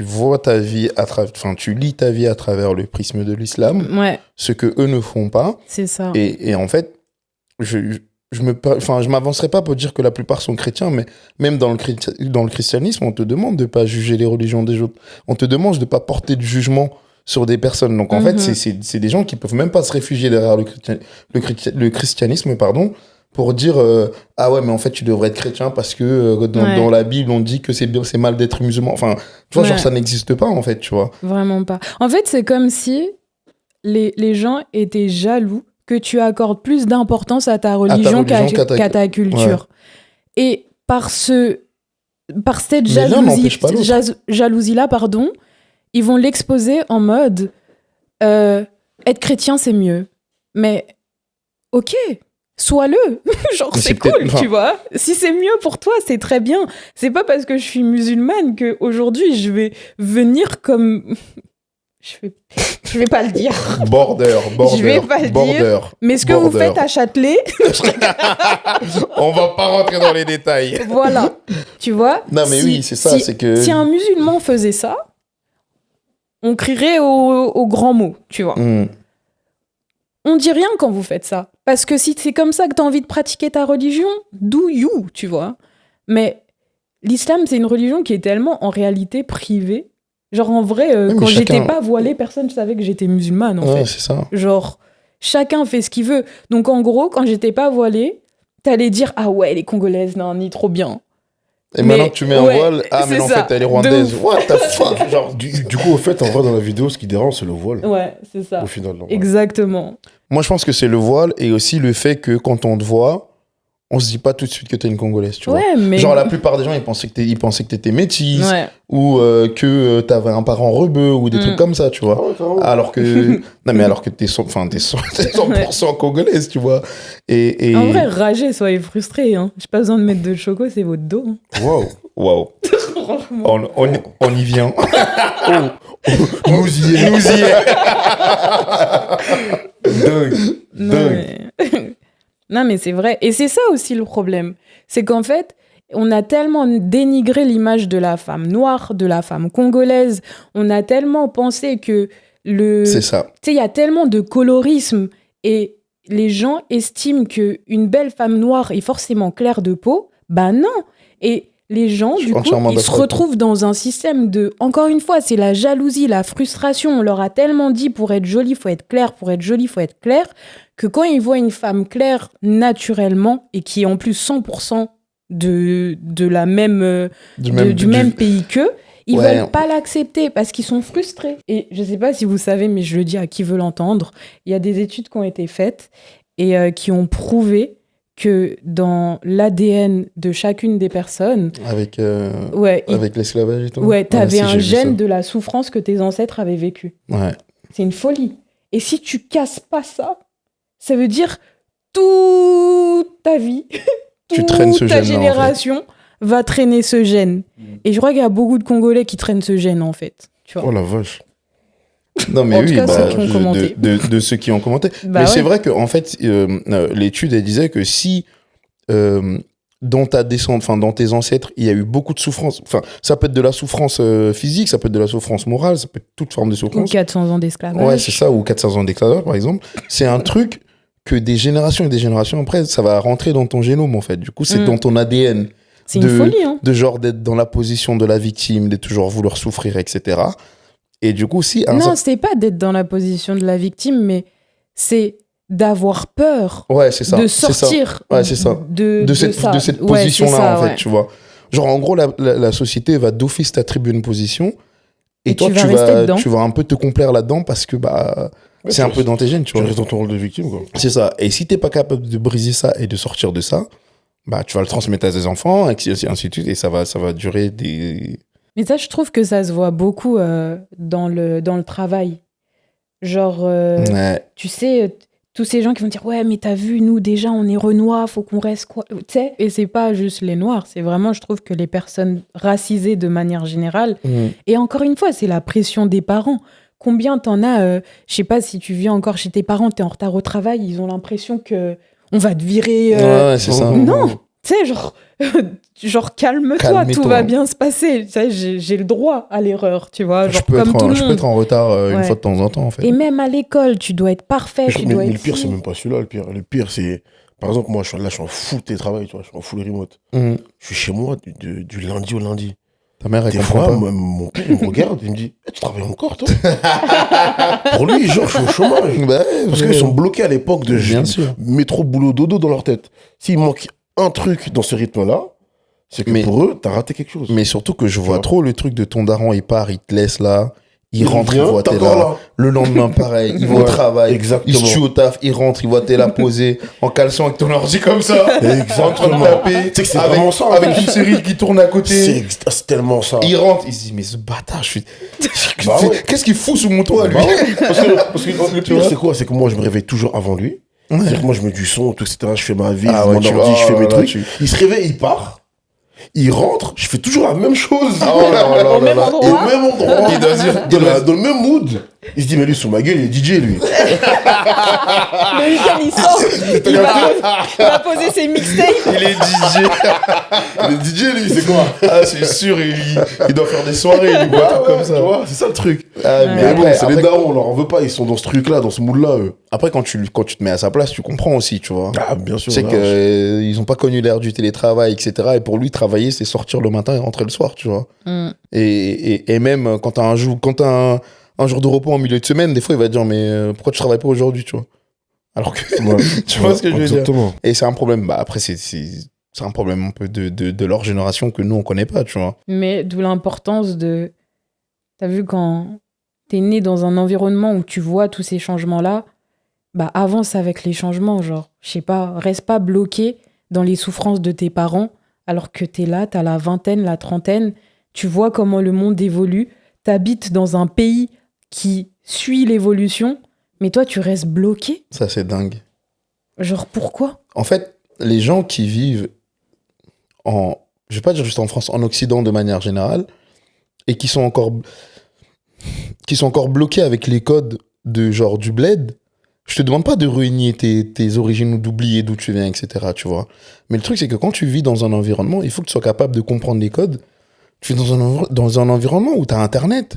Speaker 1: vois ta vie enfin, tu lis ta vie à travers le prisme de l'islam, ce que eux ne font pas.
Speaker 3: C'est ça.
Speaker 1: Et en fait, je m'avancerai pas pour dire que la plupart sont chrétiens, mais même dans le christianisme, on te demande de pas juger les religions des autres. On te demande de pas porter de jugement sur des personnes. Donc, en fait, c'est des gens qui peuvent même pas se réfugier derrière le christianisme, pour dire ah ouais, mais en fait tu devrais être chrétien parce que dans la Bible on dit que c'est mal d'être musulman. Enfin, tu vois, genre ça n'existe pas en fait, tu vois.
Speaker 3: Vraiment pas. En fait, c'est comme si les gens étaient jaloux que tu accordes plus d'importance à ta religion qu'à ta culture. Ouais. Et par cette jalousie-là, ils vont l'exposer en mode être chrétien, c'est mieux. Mais ok, sois-le. Genre, c'est cool, tu vois. Si c'est mieux pour toi, c'est très bien. C'est pas parce que je suis musulmane qu'aujourd'hui, je vais venir comme... Je vais pas le dire.
Speaker 1: Border.
Speaker 3: Je vais pas le dire. Mais ce que vous faites à Châtelet...
Speaker 1: On va pas rentrer dans les détails.
Speaker 3: Voilà. Tu vois?
Speaker 1: Non, mais oui, c'est ça. C'est que...
Speaker 3: Si un musulman faisait ça, on crierait au grand mot, tu vois. On dit rien quand vous faites ça. Parce que si c'est comme ça que t'as envie de pratiquer ta religion, do you, tu vois. Mais l'islam, c'est une religion qui est tellement, en réalité, privée. Genre, en vrai, quand j'étais pas voilée, personne ne savait que j'étais musulmane, en fait.
Speaker 1: C'est ça.
Speaker 3: Genre, chacun fait ce qu'il veut. Donc, en gros, quand j'étais pas voilée, t'allais dire « Ah ouais, les Congolaises, non, ni trop bien ».
Speaker 1: Et maintenant que tu mets un voile, mais en fait, elle est rwandaise. What the fuck?
Speaker 2: Genre, du coup, au fait, en vrai, dans la vidéo, ce qui dérange, c'est le voile.
Speaker 3: Ouais, c'est ça.
Speaker 2: Au final. Non,
Speaker 3: exactement.
Speaker 1: Moi, je pense que c'est le voile et aussi le fait que quand on te voit, on se dit pas tout de suite que t'es une Congolaise, tu vois.
Speaker 3: Mais...
Speaker 1: Genre, la plupart des gens, ils pensaient que t'étais métisse ou que t'avais un parent rebeu ou des trucs comme ça, tu vois. Alors que... non, mais alors que t'es 100% congolaise, tu vois. Et...
Speaker 3: En vrai, ragez, soyez frustrés. Hein. J'ai pas besoin de mettre de choco, c'est votre dos. Hein.
Speaker 1: Wow. On y vient.
Speaker 2: Nous y est.
Speaker 1: Dingue.
Speaker 3: Non, mais c'est vrai. Et c'est ça aussi le problème. C'est qu'en fait, on a tellement dénigré l'image de la femme noire, de la femme congolaise. On a tellement pensé que
Speaker 1: C'est ça.
Speaker 3: Tu sais, il y a tellement de colorisme et les gens estiment qu'une belle femme noire est forcément claire de peau. Bah non. Et les gens, du coup, ils se retrouvent dans un système de... Encore une fois, c'est la jalousie, la frustration. On leur a tellement dit pour être jolie, il faut être clair, pour être jolie, il faut être clair, que quand ils voient une femme claire naturellement et qui est en plus 100% de la même, du même pays qu'eux, ils veulent pas l'accepter parce qu'ils sont frustrés. Et je sais pas si vous savez, mais je le dis à qui veut l'entendre, il y a des études qui ont été faites et qui ont prouvé que dans l'ADN de chacune des personnes...
Speaker 1: Avec l'esclavage et tout.
Speaker 3: Ouais, t'avais un gène de la souffrance que tes ancêtres avaient vécu.
Speaker 1: Ouais.
Speaker 3: C'est une folie. Et si tu casses pas ça, ça veut dire toute ta vie, toute ta génération va traîner ce gène. Et je crois qu'il y a beaucoup de Congolais qui traînent ce gène, en fait. Tu vois.
Speaker 2: Oh la vache.
Speaker 1: Non, mais
Speaker 3: en tout cas, ceux qui ont commenté.
Speaker 1: De ceux qui ont commenté. Mais c'est vrai qu'en fait, l'étude, elle disait que si dans ta descente, enfin dans tes ancêtres, il y a eu beaucoup de souffrance, enfin ça peut être de la souffrance physique, ça peut être de la souffrance morale, ça peut être toute forme de souffrance.
Speaker 3: Ou 400 ans d'esclavage.
Speaker 1: Ouais, c'est ça, ou 400 ans d'esclavage, par exemple. C'est un truc que des générations et des générations après, ça va rentrer dans ton génome, en fait. Du coup, c'est dans ton ADN.
Speaker 3: C'est une folie, hein.
Speaker 1: De genre d'être dans la position de la victime, de toujours vouloir souffrir, etc. Et du coup, si...
Speaker 3: Non, c'est pas d'être dans la position de la victime, mais c'est d'avoir peur de sortir
Speaker 1: de cette position-là, en fait, tu vois. Genre, en gros, la société va d'office t'attribuer une position et toi, tu vas un peu te complaire là-dedans parce que, C'est un peu dans tes gènes, tu
Speaker 2: Tu
Speaker 1: vois.
Speaker 2: restes dans ton rôle de victime, quoi.
Speaker 1: C'est ça. Et si t'es pas capable de briser ça et de sortir de ça, bah, tu vas le transmettre à tes enfants, et ainsi de suite, et ça va durer des...
Speaker 3: Mais ça, je trouve que ça se voit beaucoup dans le travail. Genre,
Speaker 1: Ouais.
Speaker 3: tu sais, tous ces gens qui vont dire ouais, mais t'as vu, nous déjà, on est Renois, faut qu'on reste quoi. Tu sais, et c'est pas juste les Noirs, c'est vraiment, je trouve que les personnes racisées de manière générale. Et encore une fois, c'est la pression des parents. Combien t'en as, je sais pas si tu vis encore chez tes parents, t'es en retard au travail, ils ont l'impression que on va te virer.
Speaker 1: Ouais, c'est ça.
Speaker 3: Non, tu sais, genre calme-toi,
Speaker 1: Calme-toi.
Speaker 3: tout va bien se passer. Tu sais, j'ai le droit à l'erreur, tu vois,
Speaker 1: Je
Speaker 3: genre
Speaker 1: peux,
Speaker 3: comme tout le
Speaker 1: je peux
Speaker 3: monde.
Speaker 1: être en retard une
Speaker 3: Ouais.
Speaker 1: fois de temps en temps, en fait.
Speaker 3: Et même à l'école, tu dois être parfait, tu dois
Speaker 2: Mais
Speaker 3: être...
Speaker 2: le pire, c'est même pas celui-là, le pire. Le pire, c'est... Par exemple, moi, je suis en full télétravail, tu vois, je suis en full remote. Je suis chez moi du lundi au lundi.
Speaker 1: Ta mère, elle
Speaker 2: Des
Speaker 1: comprend
Speaker 2: fois,
Speaker 1: pas.
Speaker 2: mon père, il me regarde, il me dit tu travailles encore, toi Pour lui, genre, je suis au chômage.
Speaker 1: Bah,
Speaker 2: Parce qu'ils sont bloqués à l'époque de
Speaker 1: Bien sûr.
Speaker 2: métro, boulot, dodo dans leur tête. S'il manque un truc dans ce rythme-là, c'est que
Speaker 1: Mais-
Speaker 2: pour eux, t'as raté quelque chose.
Speaker 1: Mais surtout que je vois
Speaker 2: vois.
Speaker 1: trop le truc de ton daron, il part, il te laisse là, il rentre, il
Speaker 2: vient,
Speaker 1: voit
Speaker 2: t'es
Speaker 1: t'es
Speaker 2: encore
Speaker 1: là.
Speaker 2: là.
Speaker 1: Le lendemain, pareil, il va au
Speaker 2: Ouais,
Speaker 1: travail,
Speaker 2: exactement.
Speaker 1: il se tue au taf, il rentre, il voit t'es là posé, en caleçon avec ton ordi comme ça, en train de
Speaker 2: Exactement.
Speaker 1: taper,
Speaker 2: Tu sais que c'est
Speaker 1: avec,
Speaker 2: vraiment ça, en
Speaker 1: avec
Speaker 2: fait.
Speaker 1: une série qui tourne à côté.
Speaker 2: C'est tellement ça.
Speaker 1: Il rentre, il se dit, mais ce bâtard,
Speaker 2: Bah ouais.
Speaker 1: qu'est-ce qu'il fout sous mon toit, lui?
Speaker 2: Bah ouais, parce que le
Speaker 1: Tu
Speaker 2: pire,
Speaker 1: vois
Speaker 2: c'est quoi C'est que moi, je me réveille toujours avant lui.
Speaker 1: Ouais.
Speaker 2: C'est-à-dire que moi, je mets du son, tout, etc. Je fais ma vie,
Speaker 1: Ah
Speaker 2: mon
Speaker 1: ouais, tu
Speaker 2: ordi,
Speaker 1: vois,
Speaker 2: je fais mes
Speaker 1: là,
Speaker 2: trucs.
Speaker 1: tu-
Speaker 2: Il se réveille, il part. Il rentre, je fais toujours la même chose.
Speaker 1: Oh là là là
Speaker 3: Au même
Speaker 1: là.
Speaker 3: endroit.
Speaker 2: Au même endroit.
Speaker 1: Il doit dire-
Speaker 2: Dans le même mood. Il se dit, mais lui, sous ma gueule, il est DJ, lui.
Speaker 3: Le week-end, il sort, il va poser ses mixtapes.
Speaker 1: Il est DJ.
Speaker 2: Il est DJ, lui, c'est quoi
Speaker 1: Ah, c'est sûr, il doit faire des soirées, lui,
Speaker 2: Ouais,
Speaker 1: comme
Speaker 2: ouais,
Speaker 1: ça.
Speaker 2: tu vois, c'est ça le truc.
Speaker 1: Ah,
Speaker 3: Ouais.
Speaker 1: mais
Speaker 2: Mais bon,
Speaker 1: après,
Speaker 2: c'est les darons, on leur en veut pas, ils sont dans ce truc-là, dans ce mood-là, eux.
Speaker 1: après, quand tu te mets à sa place, tu comprends aussi, tu vois.
Speaker 2: Ah, bien sûr.
Speaker 1: C'est
Speaker 2: là,
Speaker 1: qu'ils n'ont pas connu l'ère du télétravail, etc. Et pour lui, travailler, c'est sortir le matin et rentrer le soir, tu vois. Et même quand t'as un jour de repos en milieu de semaine, des fois, il va te dire, mais pourquoi tu travailles pas aujourd'hui, tu vois. Alors que,
Speaker 2: Ouais.
Speaker 1: tu vois ce que je veux dire.
Speaker 2: Exactement.
Speaker 1: Et c'est un problème. Bah, après, c'est un problème un peu de leur génération que nous, on connaît pas, tu vois.
Speaker 3: Mais d'où l'importance de... T'as vu, quand t'es né dans un environnement où tu vois tous ces changements-là, bah avance avec les changements, genre, je sais pas, reste pas bloqué dans les souffrances de tes parents, alors que t'es là, t'as la vingtaine, la trentaine, tu vois comment le monde évolue, t'habites dans un pays qui suit l'évolution, mais toi, tu restes bloqué.
Speaker 1: Ça, c'est dingue.
Speaker 3: Genre, pourquoi?
Speaker 1: En fait, les gens qui vivent je vais pas dire juste en France, en Occident de manière générale, et qui sont encore bloqués avec les codes de genre du bled, je te demande pas de renier tes origines ou d'oublier d'où tu viens, etc., tu vois. Mais le truc, c'est que quand tu vis dans un environnement, il faut que tu sois capable de comprendre les codes. Tu es dans un environnement où tu as Internet,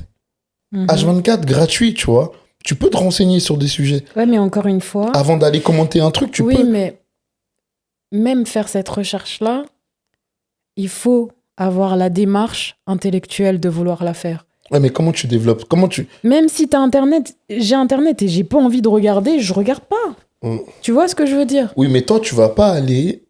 Speaker 3: Mhm.
Speaker 1: H24, gratuit, tu vois. Tu peux te renseigner sur des sujets.
Speaker 3: Ouais, mais encore une fois...
Speaker 1: Avant d'aller commenter un truc, tu
Speaker 3: oui,
Speaker 1: peux.
Speaker 3: mais même faire cette recherche-là, il faut avoir la démarche intellectuelle de vouloir la faire.
Speaker 1: Ouais, mais comment tu développes
Speaker 3: Même si t'as Internet, j'ai Internet et j'ai pas envie de regarder, je regarde pas.
Speaker 2: Mm.
Speaker 3: Tu vois ce que je veux dire?
Speaker 1: Oui, mais toi, tu vas pas aller...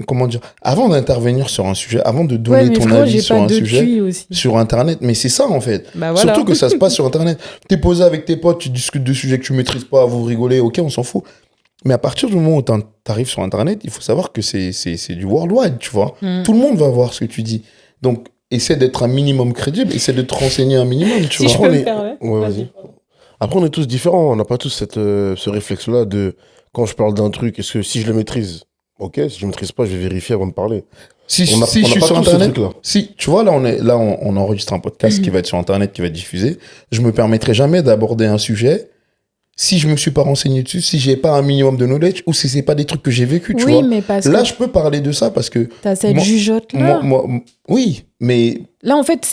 Speaker 1: Comment dire? Avant d'intervenir sur un sujet, avant de donner
Speaker 3: Ouais, mais
Speaker 1: ton
Speaker 3: frérot,
Speaker 1: avis
Speaker 3: j'ai
Speaker 1: sur
Speaker 3: pas
Speaker 1: un
Speaker 3: de
Speaker 1: sujet,
Speaker 3: QI aussi.
Speaker 1: sur Internet, mais c'est ça, en fait.
Speaker 3: Bah voilà.
Speaker 1: Surtout que ça se passe sur Internet. T'es posé avec tes potes, tu discutes de sujets que tu maîtrises pas, vous rigolez, ok, on s'en fout. Mais à partir du moment où t'arrives sur Internet, il faut savoir que c'est du worldwide, tu vois.
Speaker 3: Mm.
Speaker 1: Tout le monde va voir ce que tu dis. Donc, essaie d'être un minimum crédible, essaie de te renseigner un minimum, tu
Speaker 3: Si
Speaker 1: vois.
Speaker 3: je peux me permettre.
Speaker 2: Ouais, vas-y. Après, on est tous différents. On n'a pas tous ce réflexe-là de quand je parle d'un truc, est-ce que si je le maîtrise, ok, si je ne maîtrise pas, je vais vérifier avant de parler.
Speaker 1: Si
Speaker 2: On a
Speaker 1: je suis
Speaker 2: pas
Speaker 1: sur
Speaker 2: tous ce
Speaker 1: Internet,
Speaker 2: truc-là.
Speaker 1: si, tu vois, on enregistre un podcast qui va être sur Internet, qui va être diffusé. Je me permettrai jamais d'aborder un sujet si je me suis pas renseigné dessus, si j'ai pas un minimum de knowledge ou si c'est pas des trucs que j'ai vécu, tu
Speaker 3: Oui,
Speaker 1: vois.
Speaker 3: mais parce
Speaker 1: Là,
Speaker 3: que
Speaker 1: je peux parler de ça parce que
Speaker 3: t'as cette
Speaker 1: moi-
Speaker 3: jugeote-là.
Speaker 1: Oui, mais
Speaker 3: Là, en fait,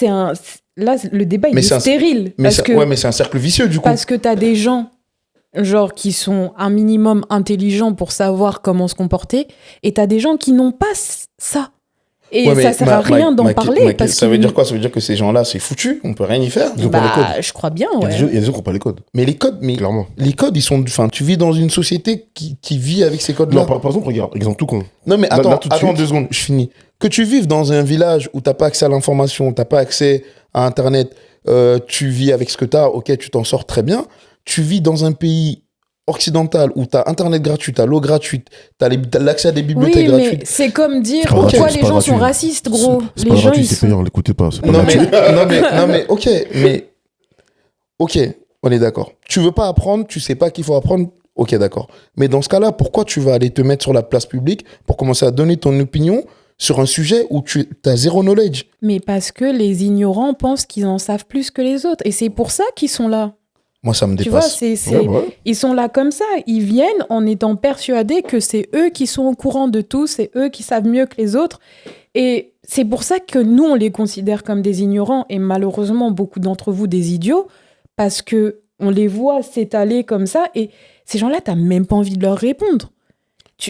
Speaker 3: là, le débat, il
Speaker 1: Mais
Speaker 3: est
Speaker 1: c'est un-
Speaker 3: stérile. Parce que,
Speaker 1: ouais, mais c'est un cercle vicieux du coup.
Speaker 3: parce que t'as des gens, genre, qui sont un minimum intelligents pour savoir comment se comporter, et t'as des gens qui n'ont pas ça. Et
Speaker 1: Ouais, mais
Speaker 3: ça sert à rien d'en parler. Parce
Speaker 1: ça veut
Speaker 3: qu'ils-
Speaker 1: dire quoi? Ça veut dire que ces gens-là, c'est foutu, on peut rien y faire.
Speaker 2: Ils ont pas les
Speaker 3: Bah,
Speaker 2: codes.
Speaker 3: je crois bien,
Speaker 2: Il y a
Speaker 3: ouais.
Speaker 2: des gens qui n'ont pas les codes,
Speaker 1: Mais les codes,
Speaker 2: clairement.
Speaker 1: les codes, ils sont, enfin, tu vis dans une société qui vit avec ces codes-là.
Speaker 2: Non, par exemple, regarde, exemple tout con.
Speaker 1: Non, mais
Speaker 2: Là,
Speaker 1: attends,
Speaker 2: tout de
Speaker 1: attends
Speaker 2: suite.
Speaker 1: 2 secondes, je finis. Que tu vives dans un village où t'as pas accès à l'information, t'as pas accès à Internet, tu vis avec ce que t'as, ok, tu t'en sors très bien. tu vis dans un pays occidental où tu as Internet gratuit, tu as l'eau gratuite, tu as l'accès à des bibliothèques gratuites.
Speaker 3: Oui, mais c'est comme dire
Speaker 2: C'est pas
Speaker 3: pourquoi
Speaker 2: gratuit,
Speaker 3: les
Speaker 2: c'est pas
Speaker 3: gens sont
Speaker 2: gratuit.
Speaker 3: racistes, gros.
Speaker 2: C'est
Speaker 3: Les
Speaker 2: pas
Speaker 3: gens,
Speaker 2: gratuit,
Speaker 3: ils
Speaker 2: c'est
Speaker 3: sont...
Speaker 2: payant, l'écoutez pas. C'est pas
Speaker 1: Non
Speaker 2: gratuit.
Speaker 1: mais, ok, on est d'accord. Tu veux pas apprendre, tu sais pas qu'il faut apprendre, ok, d'accord. Mais dans ce cas-là, pourquoi tu vas aller te mettre sur la place publique pour commencer à donner ton opinion sur un sujet où tu as zéro knowledge?
Speaker 3: Mais parce que les ignorants pensent qu'ils en savent plus que les autres. Et c'est pour ça qu'ils sont là.
Speaker 1: Moi, ça me
Speaker 3: Tu vois,
Speaker 1: dépasse.
Speaker 3: ils sont là comme ça. Ils viennent en étant persuadés que c'est eux qui sont au courant de tout, c'est eux qui savent mieux que les autres. Et c'est pour ça que nous, on les considère comme des ignorants et malheureusement, beaucoup d'entre vous, des idiots, parce que on les voit s'étaler comme ça et ces gens-là, t'as même pas envie de leur répondre.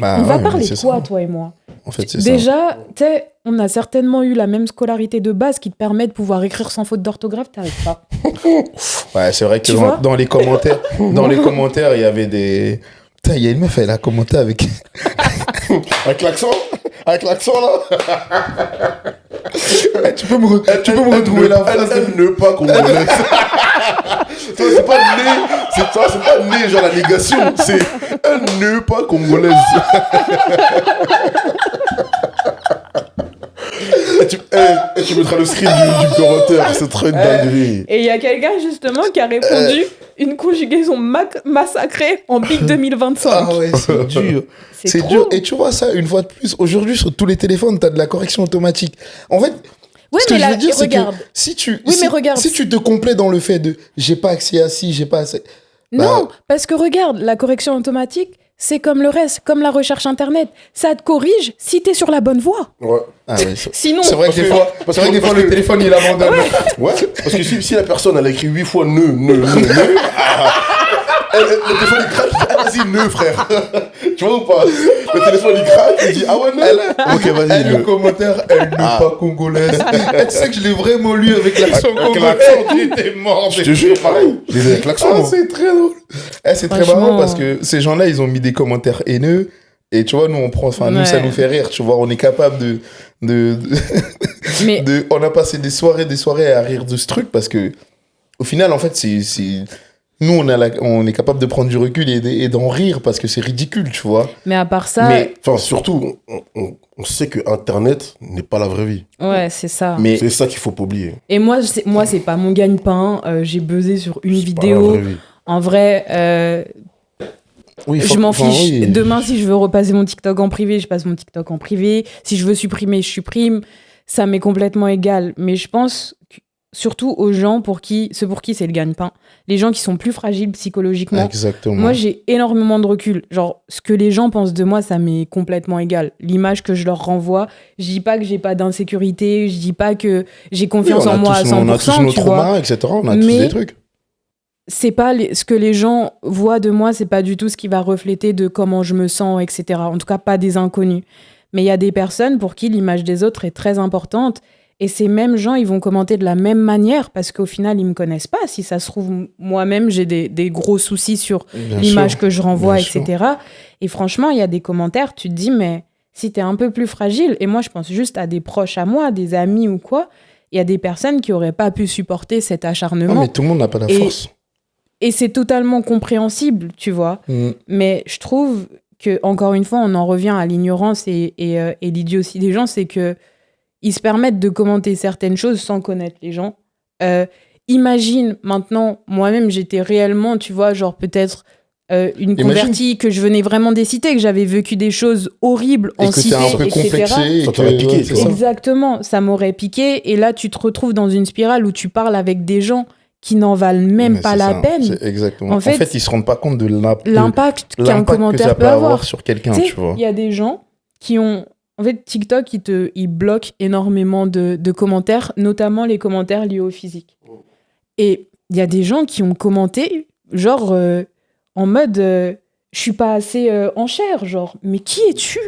Speaker 1: Bah
Speaker 3: on va
Speaker 1: ouais,
Speaker 3: parler
Speaker 1: mais
Speaker 3: de
Speaker 1: c'est
Speaker 3: quoi,
Speaker 1: ça.
Speaker 3: toi et moi?
Speaker 1: En fait, c'est ça.
Speaker 3: Déjà, tu sais, on a certainement eu la même scolarité de base qui te permet de pouvoir écrire sans faute d'orthographe, t'arrives pas.
Speaker 1: Ouais, c'est vrai que
Speaker 3: Tu vois
Speaker 1: dans les commentaires, il y avait des... Putain, il y a une meuf, elle a commenté avec...
Speaker 2: Avec l'accent là.
Speaker 1: tu peux me retrouver la phrase
Speaker 2: Elle ne pas congolaise. Toi, c'est pas né, c'est pas né genre la négation, c'est elle ne pas congolaise. Et tu mettras le screen du commentaire, c'est trop une dinguerie.
Speaker 3: Et il y a quelqu'un justement qui a répondu une conjugaison massacrée en pic 2025.
Speaker 1: Ah ouais, c'est dur. C'est
Speaker 3: trop.
Speaker 1: dur. Et tu vois ça, une fois de plus, aujourd'hui, sur tous les téléphones, tu as de la correction automatique. En fait,
Speaker 3: Oui,
Speaker 1: ce que
Speaker 3: mais
Speaker 1: je
Speaker 3: là,
Speaker 1: veux dire, c'est que
Speaker 3: regarde.
Speaker 1: si tu te complais dans le fait de j'ai pas accès à ci, j'ai pas accès...
Speaker 3: Non, parce que regarde, la correction automatique, c'est comme le reste, comme la recherche internet. Ça te corrige si t'es sur la bonne voie.
Speaker 2: Ouais.
Speaker 1: Ah ouais,
Speaker 3: Sinon,
Speaker 1: c'est vrai que des fois,
Speaker 2: parce que-
Speaker 1: le téléphone, il abandonne.
Speaker 2: Ouais, parce que si la personne elle a écrit 8 fois ne, le téléphone il craque, il dit ah vas-y ne frère. Tu vois ou pas? Le téléphone il craque, il dit ah ouais ne. Ok vas-y
Speaker 1: Elle, le
Speaker 2: ne.
Speaker 1: commentaire, elle n'est pas congolaise. Elle sait que je l'ai vraiment lu avec l'accent
Speaker 2: Avec
Speaker 1: congolais.
Speaker 2: l'accent.
Speaker 1: Tu étais mort.
Speaker 2: Je te jure pareil, je les ai avec l'accent.
Speaker 1: Ah,
Speaker 2: moi.
Speaker 1: c'est très drôle. C'est très
Speaker 3: Franchement.
Speaker 1: marrant parce que ces gens-là, ils ont mis des commentaires haineux. Et tu vois, nous, nous, ça
Speaker 3: Ouais.
Speaker 1: nous fait rire. Tu vois, on est capable
Speaker 3: mais
Speaker 1: on a passé des soirées à rire de ce truc parce que, au final, en fait, nous, on est capable de prendre du recul et d'en rire parce que c'est ridicule, tu vois.
Speaker 3: Mais à part ça,
Speaker 1: Mais-
Speaker 2: Enfin surtout, on sait que Internet n'est pas la vraie vie.
Speaker 3: ouais, c'est ça.
Speaker 1: Mais
Speaker 2: C'est ça qu'il faut pas oublier.
Speaker 3: Et moi, c'est pas mon gagne-pain. J'ai buzzé sur une
Speaker 2: C'est pas la
Speaker 3: vidéo.
Speaker 2: vraie vie.
Speaker 3: En vrai,
Speaker 1: oui,
Speaker 3: je m'en
Speaker 1: enfin,
Speaker 3: fiche.
Speaker 1: oui.
Speaker 3: Demain, si je veux repasser mon TikTok en privé, je passe mon TikTok en privé. Si je veux supprimer, je supprime. Ça m'est complètement égal. Mais je pense surtout aux gens pour qui c'est le gagne-pain. Les gens qui sont plus fragiles psychologiquement.
Speaker 1: Exactement.
Speaker 3: Moi, j'ai énormément de recul. Genre, ce que les gens pensent de moi, ça m'est complètement égal. L'image que je leur renvoie, je dis pas que j'ai pas d'insécurité, je dis pas que j'ai confiance en moi à 100%,
Speaker 1: on a tous nos
Speaker 3: tu vois.
Speaker 1: traumas, etc. On a tous
Speaker 3: Mais-
Speaker 1: des trucs.
Speaker 3: C'est pas ce que les gens voient de moi, c'est pas du tout ce qui va refléter de comment je me sens, etc. En tout cas, pas des inconnus. Mais il y a des personnes pour qui l'image des autres est très importante. Et ces mêmes gens, ils vont commenter de la même manière parce qu'au final, ils me connaissent pas. Si ça se trouve, moi-même, j'ai des gros soucis sur
Speaker 1: Bien
Speaker 3: l'image
Speaker 1: sûr.
Speaker 3: que je renvoie,
Speaker 1: Bien
Speaker 3: etc. Et franchement, il y a des commentaires, tu te dis, mais si t'es un peu plus fragile, et moi, je pense juste à des proches à moi, des amis ou quoi, il y a des personnes qui auraient pas pu supporter cet
Speaker 1: Non,
Speaker 3: acharnement.
Speaker 1: mais tout le monde n'a pas la
Speaker 3: Et-
Speaker 1: force.
Speaker 3: Et c'est totalement compréhensible, tu vois.
Speaker 1: Mm.
Speaker 3: Mais je trouve que, encore une fois, on en revient à l'ignorance et l'idiotie des gens, c'est que ils se permettent de commenter certaines choses sans connaître les gens. Imagine, maintenant, moi-même, j'étais réellement, tu vois, genre peut-être une convertie, que je venais vraiment des cités, que j'avais vécu des choses horribles
Speaker 1: Et
Speaker 3: en
Speaker 1: que t'es
Speaker 3: cité,
Speaker 1: un peu
Speaker 3: etc.
Speaker 1: complexé. et
Speaker 2: Ça
Speaker 1: que-
Speaker 2: t'aurait piqué,
Speaker 1: ouais,
Speaker 2: c'est ça.
Speaker 3: Exactement, ça m'aurait piqué. Et là, tu te retrouves dans une spirale où tu parles avec des gens qui n'en valent même
Speaker 1: Mais
Speaker 3: pas
Speaker 1: c'est
Speaker 3: la
Speaker 1: ça,
Speaker 3: peine.
Speaker 1: c'est exactement.
Speaker 3: En
Speaker 1: En
Speaker 3: fait,
Speaker 1: fait, ils se rendent pas compte de
Speaker 3: L'impact qu'un
Speaker 1: l'impact que
Speaker 3: commentaire
Speaker 1: ça
Speaker 3: peut avoir.
Speaker 1: sur quelqu'un,
Speaker 3: Tu sais,
Speaker 1: tu vois.
Speaker 3: il y a des gens qui ont... En fait, TikTok, il bloque énormément de commentaires, notamment les commentaires liés au physique. Et il y a des gens qui ont commenté, genre, en mode, je suis pas assez en chair, genre, mais qui es-tu ?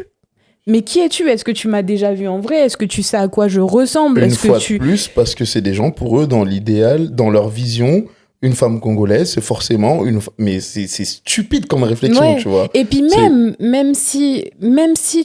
Speaker 3: Mais qui es-tu ? Est-ce que tu m'as déjà vu en vrai ? Est-ce que tu sais à quoi je ressemble ?
Speaker 1: Une
Speaker 3: Est-ce
Speaker 1: fois
Speaker 3: que tu...
Speaker 1: de plus, parce que c'est des gens, pour eux, dans l'idéal, dans leur vision, une femme congolaise, c'est forcément mais c'est stupide comme réflexion, tu vois.
Speaker 3: Et puis même si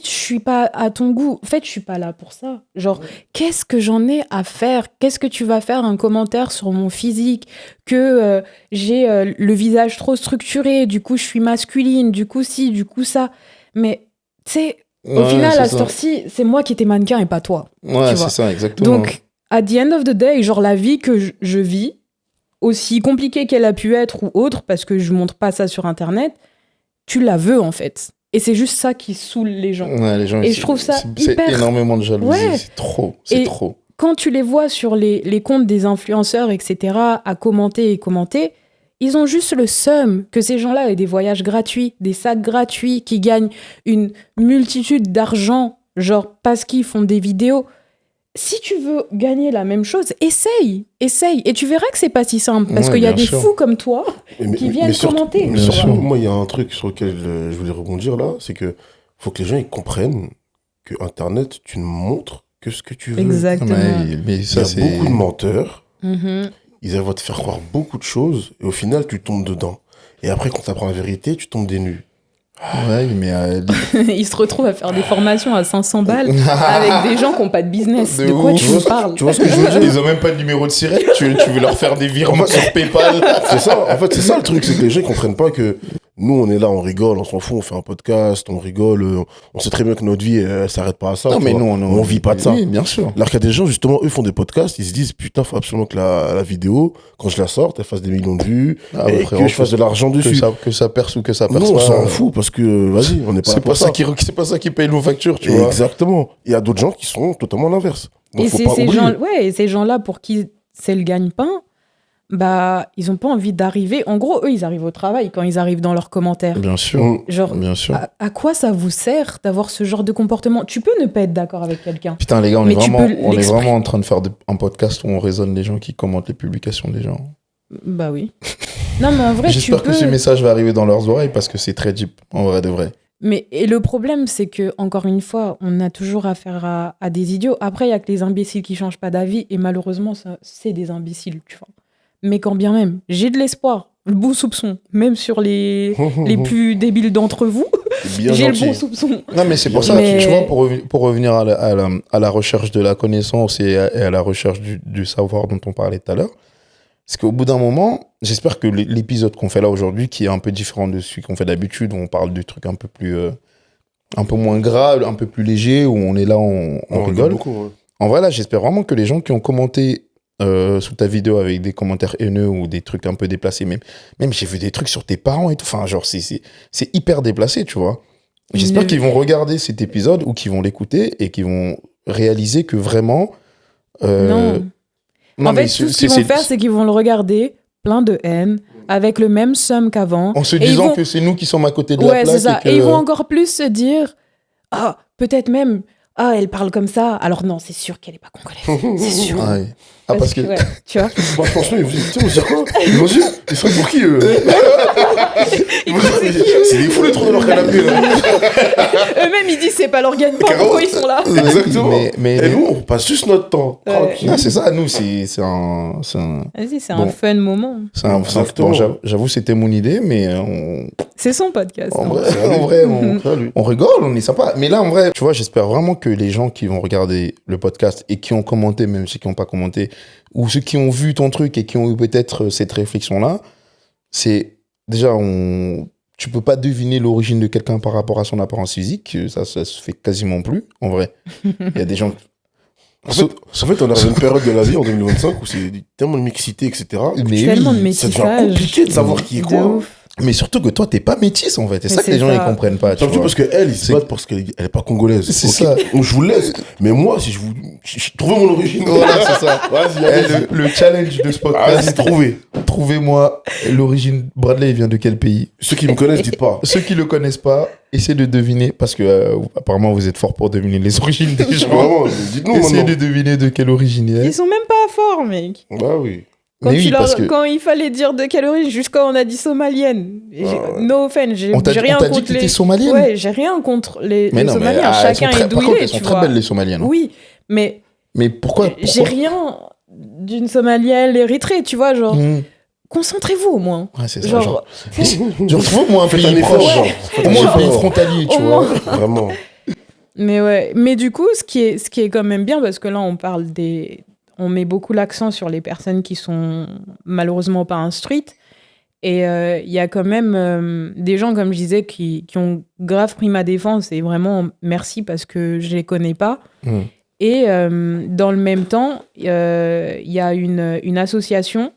Speaker 3: je suis pas à ton goût, en fait, je suis pas là pour ça. Genre, qu'est-ce que j'en ai à faire? Qu'est-ce que tu vas faire un commentaire sur mon physique, que j'ai le visage trop structuré, du coup je suis masculine, du coup ci, du coup ça. Mais tu sais, au final, à cette heure-ci, c'est moi qui étais mannequin et pas toi.
Speaker 1: Ouais, c'est ça, exactement.
Speaker 3: Donc, at the end of the day, genre la vie que je vis, aussi compliquée qu'elle a pu être ou autre, parce que je montre pas ça sur Internet, tu la veux en fait. Et c'est juste ça qui saoule les gens.
Speaker 1: Ouais, les gens,
Speaker 3: et je trouve ça hyper...
Speaker 1: C'est énormément de jalousie, c'est trop. Quand
Speaker 3: tu les vois sur les comptes des influenceurs, etc., à commenter, ils ont juste le seum que ces gens-là aient des voyages gratuits, des sacs gratuits, qui gagnent une multitude d'argent, genre parce qu'ils font des vidéos. Si tu veux gagner la même chose, essaye. Et tu verras que c'est pas si simple. Parce qu'il y a des fous comme toi qui viennent commenter.
Speaker 2: Mais surtout, moi, il y a un truc sur lequel je voulais rebondir là, c'est que faut que les gens ils comprennent que Internet, tu ne montres que ce que tu veux.
Speaker 3: Exactement.
Speaker 1: Mais ça,
Speaker 2: il y a beaucoup de menteurs. Ils vont te faire croire beaucoup de choses. Et au final, tu tombes dedans. Et après, quand tu apprends la vérité, tu tombes des nues.
Speaker 1: Ouais, mais
Speaker 3: ils se retrouvent à faire des formations à 500 balles avec des gens qui n'ont pas de business. De quoi tu parles?
Speaker 2: Tu vois ce que je veux dire?
Speaker 1: Ils n'ont même pas de numéro de sirène. Tu veux leur faire des virements sur PayPal.
Speaker 2: C'est ça. En fait, c'est ça le truc, c'est que les gens ne comprennent pas que nous, on est là, on rigole, on s'en fout, on fait un podcast, on rigole. On sait très bien que notre vie, elle s'arrête pas à ça.
Speaker 1: Non, mais nous,
Speaker 2: on vit pas de ça.
Speaker 1: Oui, bien sûr.
Speaker 2: Alors qu'il y a des gens, justement, eux font des podcasts, ils se disent, putain, faut absolument que la vidéo, quand je la sorte, elle fasse des millions de vues, et que je fasse de l'argent dessus.
Speaker 1: Que ça perce ou que ça perce pas.
Speaker 2: Non, on s'en fout, parce que, vas-y, on n'est pas là pour ça.
Speaker 1: C'est pas ça qui paye nos factures, tu vois.
Speaker 2: Exactement. Il y a d'autres gens qui sont totalement l'inverse.
Speaker 3: Et ces gens-là, pour qui c'est le gagne-pain, bah, ils ont pas envie d'arriver. En gros, eux, ils arrivent au travail quand ils arrivent dans leurs commentaires.
Speaker 1: Bien sûr.
Speaker 3: Genre, bien sûr. À quoi ça vous sert d'avoir ce genre de comportement? Tu peux ne pas être d'accord avec quelqu'un.
Speaker 1: Putain, les gars, on est vraiment en train de faire un podcast où on raisonne les gens qui commentent les publications des gens.
Speaker 3: Bah oui. Non, mais en vrai,
Speaker 1: j'espère que ce message va arriver dans leurs oreilles parce que c'est très deep, en vrai de vrai.
Speaker 3: Mais et le problème, c'est que, encore une fois, on a toujours affaire à des idiots. Après, il y a que les imbéciles qui changent pas d'avis. Et malheureusement, c'est des imbéciles, tu vois. Mais quand bien même, j'ai de l'espoir, le bon soupçon, même sur les plus débiles d'entre vous, j'ai le bon soupçon.
Speaker 1: Non, mais c'est pour ça, tu vois, pour revenir à la recherche de la connaissance et à la recherche du savoir dont on parlait tout à l'heure, c'est qu'au bout d'un moment, j'espère que l'épisode qu'on fait là aujourd'hui, qui est un peu différent de celui qu'on fait d'habitude, où on parle de trucs un peu plus, un peu moins graves, un peu plus léger, où on est là, on rigole. Beaucoup, ouais. En vrai, là, j'espère vraiment que les gens qui ont commenté sous ta vidéo avec des commentaires haineux ou des trucs un peu déplacés, même j'ai vu des trucs sur tes parents et tout, enfin, genre, c'est hyper déplacé, tu vois. J'espère qu'ils vont regarder cet épisode ou qu'ils vont l'écouter et qu'ils vont réaliser que vraiment...
Speaker 3: Non, en fait, tout ce qu'ils vont faire, c'est qu'ils vont le regarder plein de haine, avec le même seum qu'avant.
Speaker 1: En se disant que c'est nous qui sommes à côté de la plaque.
Speaker 3: Ouais, c'est ça. Et ils vont encore plus se dire, peut-être même, elle parle comme ça, alors non, c'est sûr qu'elle n'est pas congolaise. C'est sûr.
Speaker 1: Ouais. Parce que...
Speaker 3: Ouais, tu vois.
Speaker 2: Moi, franchement, ils vont dire quoi? Ils seraient pour qui, eux? C'est des fous, les trous de leur canapé, là.
Speaker 3: Eux-mêmes, ils disent, c'est pas leur gagne-pain, pourquoi ils sont là?
Speaker 2: Exactement. Et nous, on passe juste notre temps.
Speaker 1: Ah, c'est ça, nous, c'est un...
Speaker 3: Vas-y, c'est un fun moment.
Speaker 1: Bon, j'avoue, c'était mon idée, mais...
Speaker 3: C'est son podcast.
Speaker 1: En vrai, on rigole, on est sympa. Mais là, en vrai, tu vois, j'espère vraiment que les gens qui vont regarder le podcast et qui ont commenté, même ceux qui n'ont pas commenté, ou ceux qui ont vu ton truc et qui ont eu peut-être cette réflexion-là, c'est déjà, tu peux pas deviner l'origine de quelqu'un par rapport à son apparence physique, ça se fait quasiment plus, en vrai. Il y a des gens...
Speaker 2: En fait, on arrive à une période de la vie en 2025 où c'est tellement de mixité, etc.
Speaker 3: Mais tellement de métissage.
Speaker 2: Ça devient compliqué de savoir qui est quoi.
Speaker 1: Mais surtout que toi, t'es pas métisse, en fait. C'est ça que les gens, ils comprennent pas.
Speaker 2: Tu vois, parce qu'elle, ils se battent parce qu'elle est pas congolaise.
Speaker 1: C'est ça.
Speaker 2: Donc, je vous laisse. Mais moi, si je trouvez mon origine.
Speaker 1: Voilà, c'est ça. Le challenge de ce podcast. Trouvez-moi l'origine. Bradley, il vient de quel pays?
Speaker 2: Ceux qui me connaissent, dites pas.
Speaker 1: Ceux qui le connaissent pas, essayez de deviner, parce que apparemment, vous êtes fort pour deviner les origines des gens.
Speaker 2: Vraiment, dites-nous maintenant.
Speaker 1: Essayez de deviner de quelle origine il est.
Speaker 3: Ils sont même pas forts, mec.
Speaker 2: Bah oui.
Speaker 3: Quand il fallait dire de quelle origine, jusqu'à on a dit somalienne. No offense, j'ai rien contre
Speaker 1: dit que t'étais somalienne.
Speaker 3: Ouais, j'ai rien contre les Somaliens. Chacun est d'où il est.
Speaker 1: Elles sont très belles, les Somaliennes.
Speaker 3: Oui, mais
Speaker 1: pourquoi
Speaker 3: j'ai rien d'une Somalienne, l'Érythrée, tu vois, genre. concentrez-vous au moins.
Speaker 1: Ouais, c'est ça.
Speaker 3: Genre,
Speaker 1: je retrouve moi un
Speaker 2: Faites
Speaker 1: pays
Speaker 2: un effort,
Speaker 1: proche.
Speaker 2: genre.
Speaker 1: Au moins un pays frontalier, tu vois.
Speaker 2: Vraiment.
Speaker 3: Mais ouais, mais du coup, ce qui est quand même bien, parce que là, on met beaucoup l'accent sur les personnes qui sont malheureusement pas instruites. Et il y a quand même des gens, comme je disais, qui ont grave pris ma défense. Et vraiment, merci parce que je les connais pas. Et dans le même temps, il y a une association.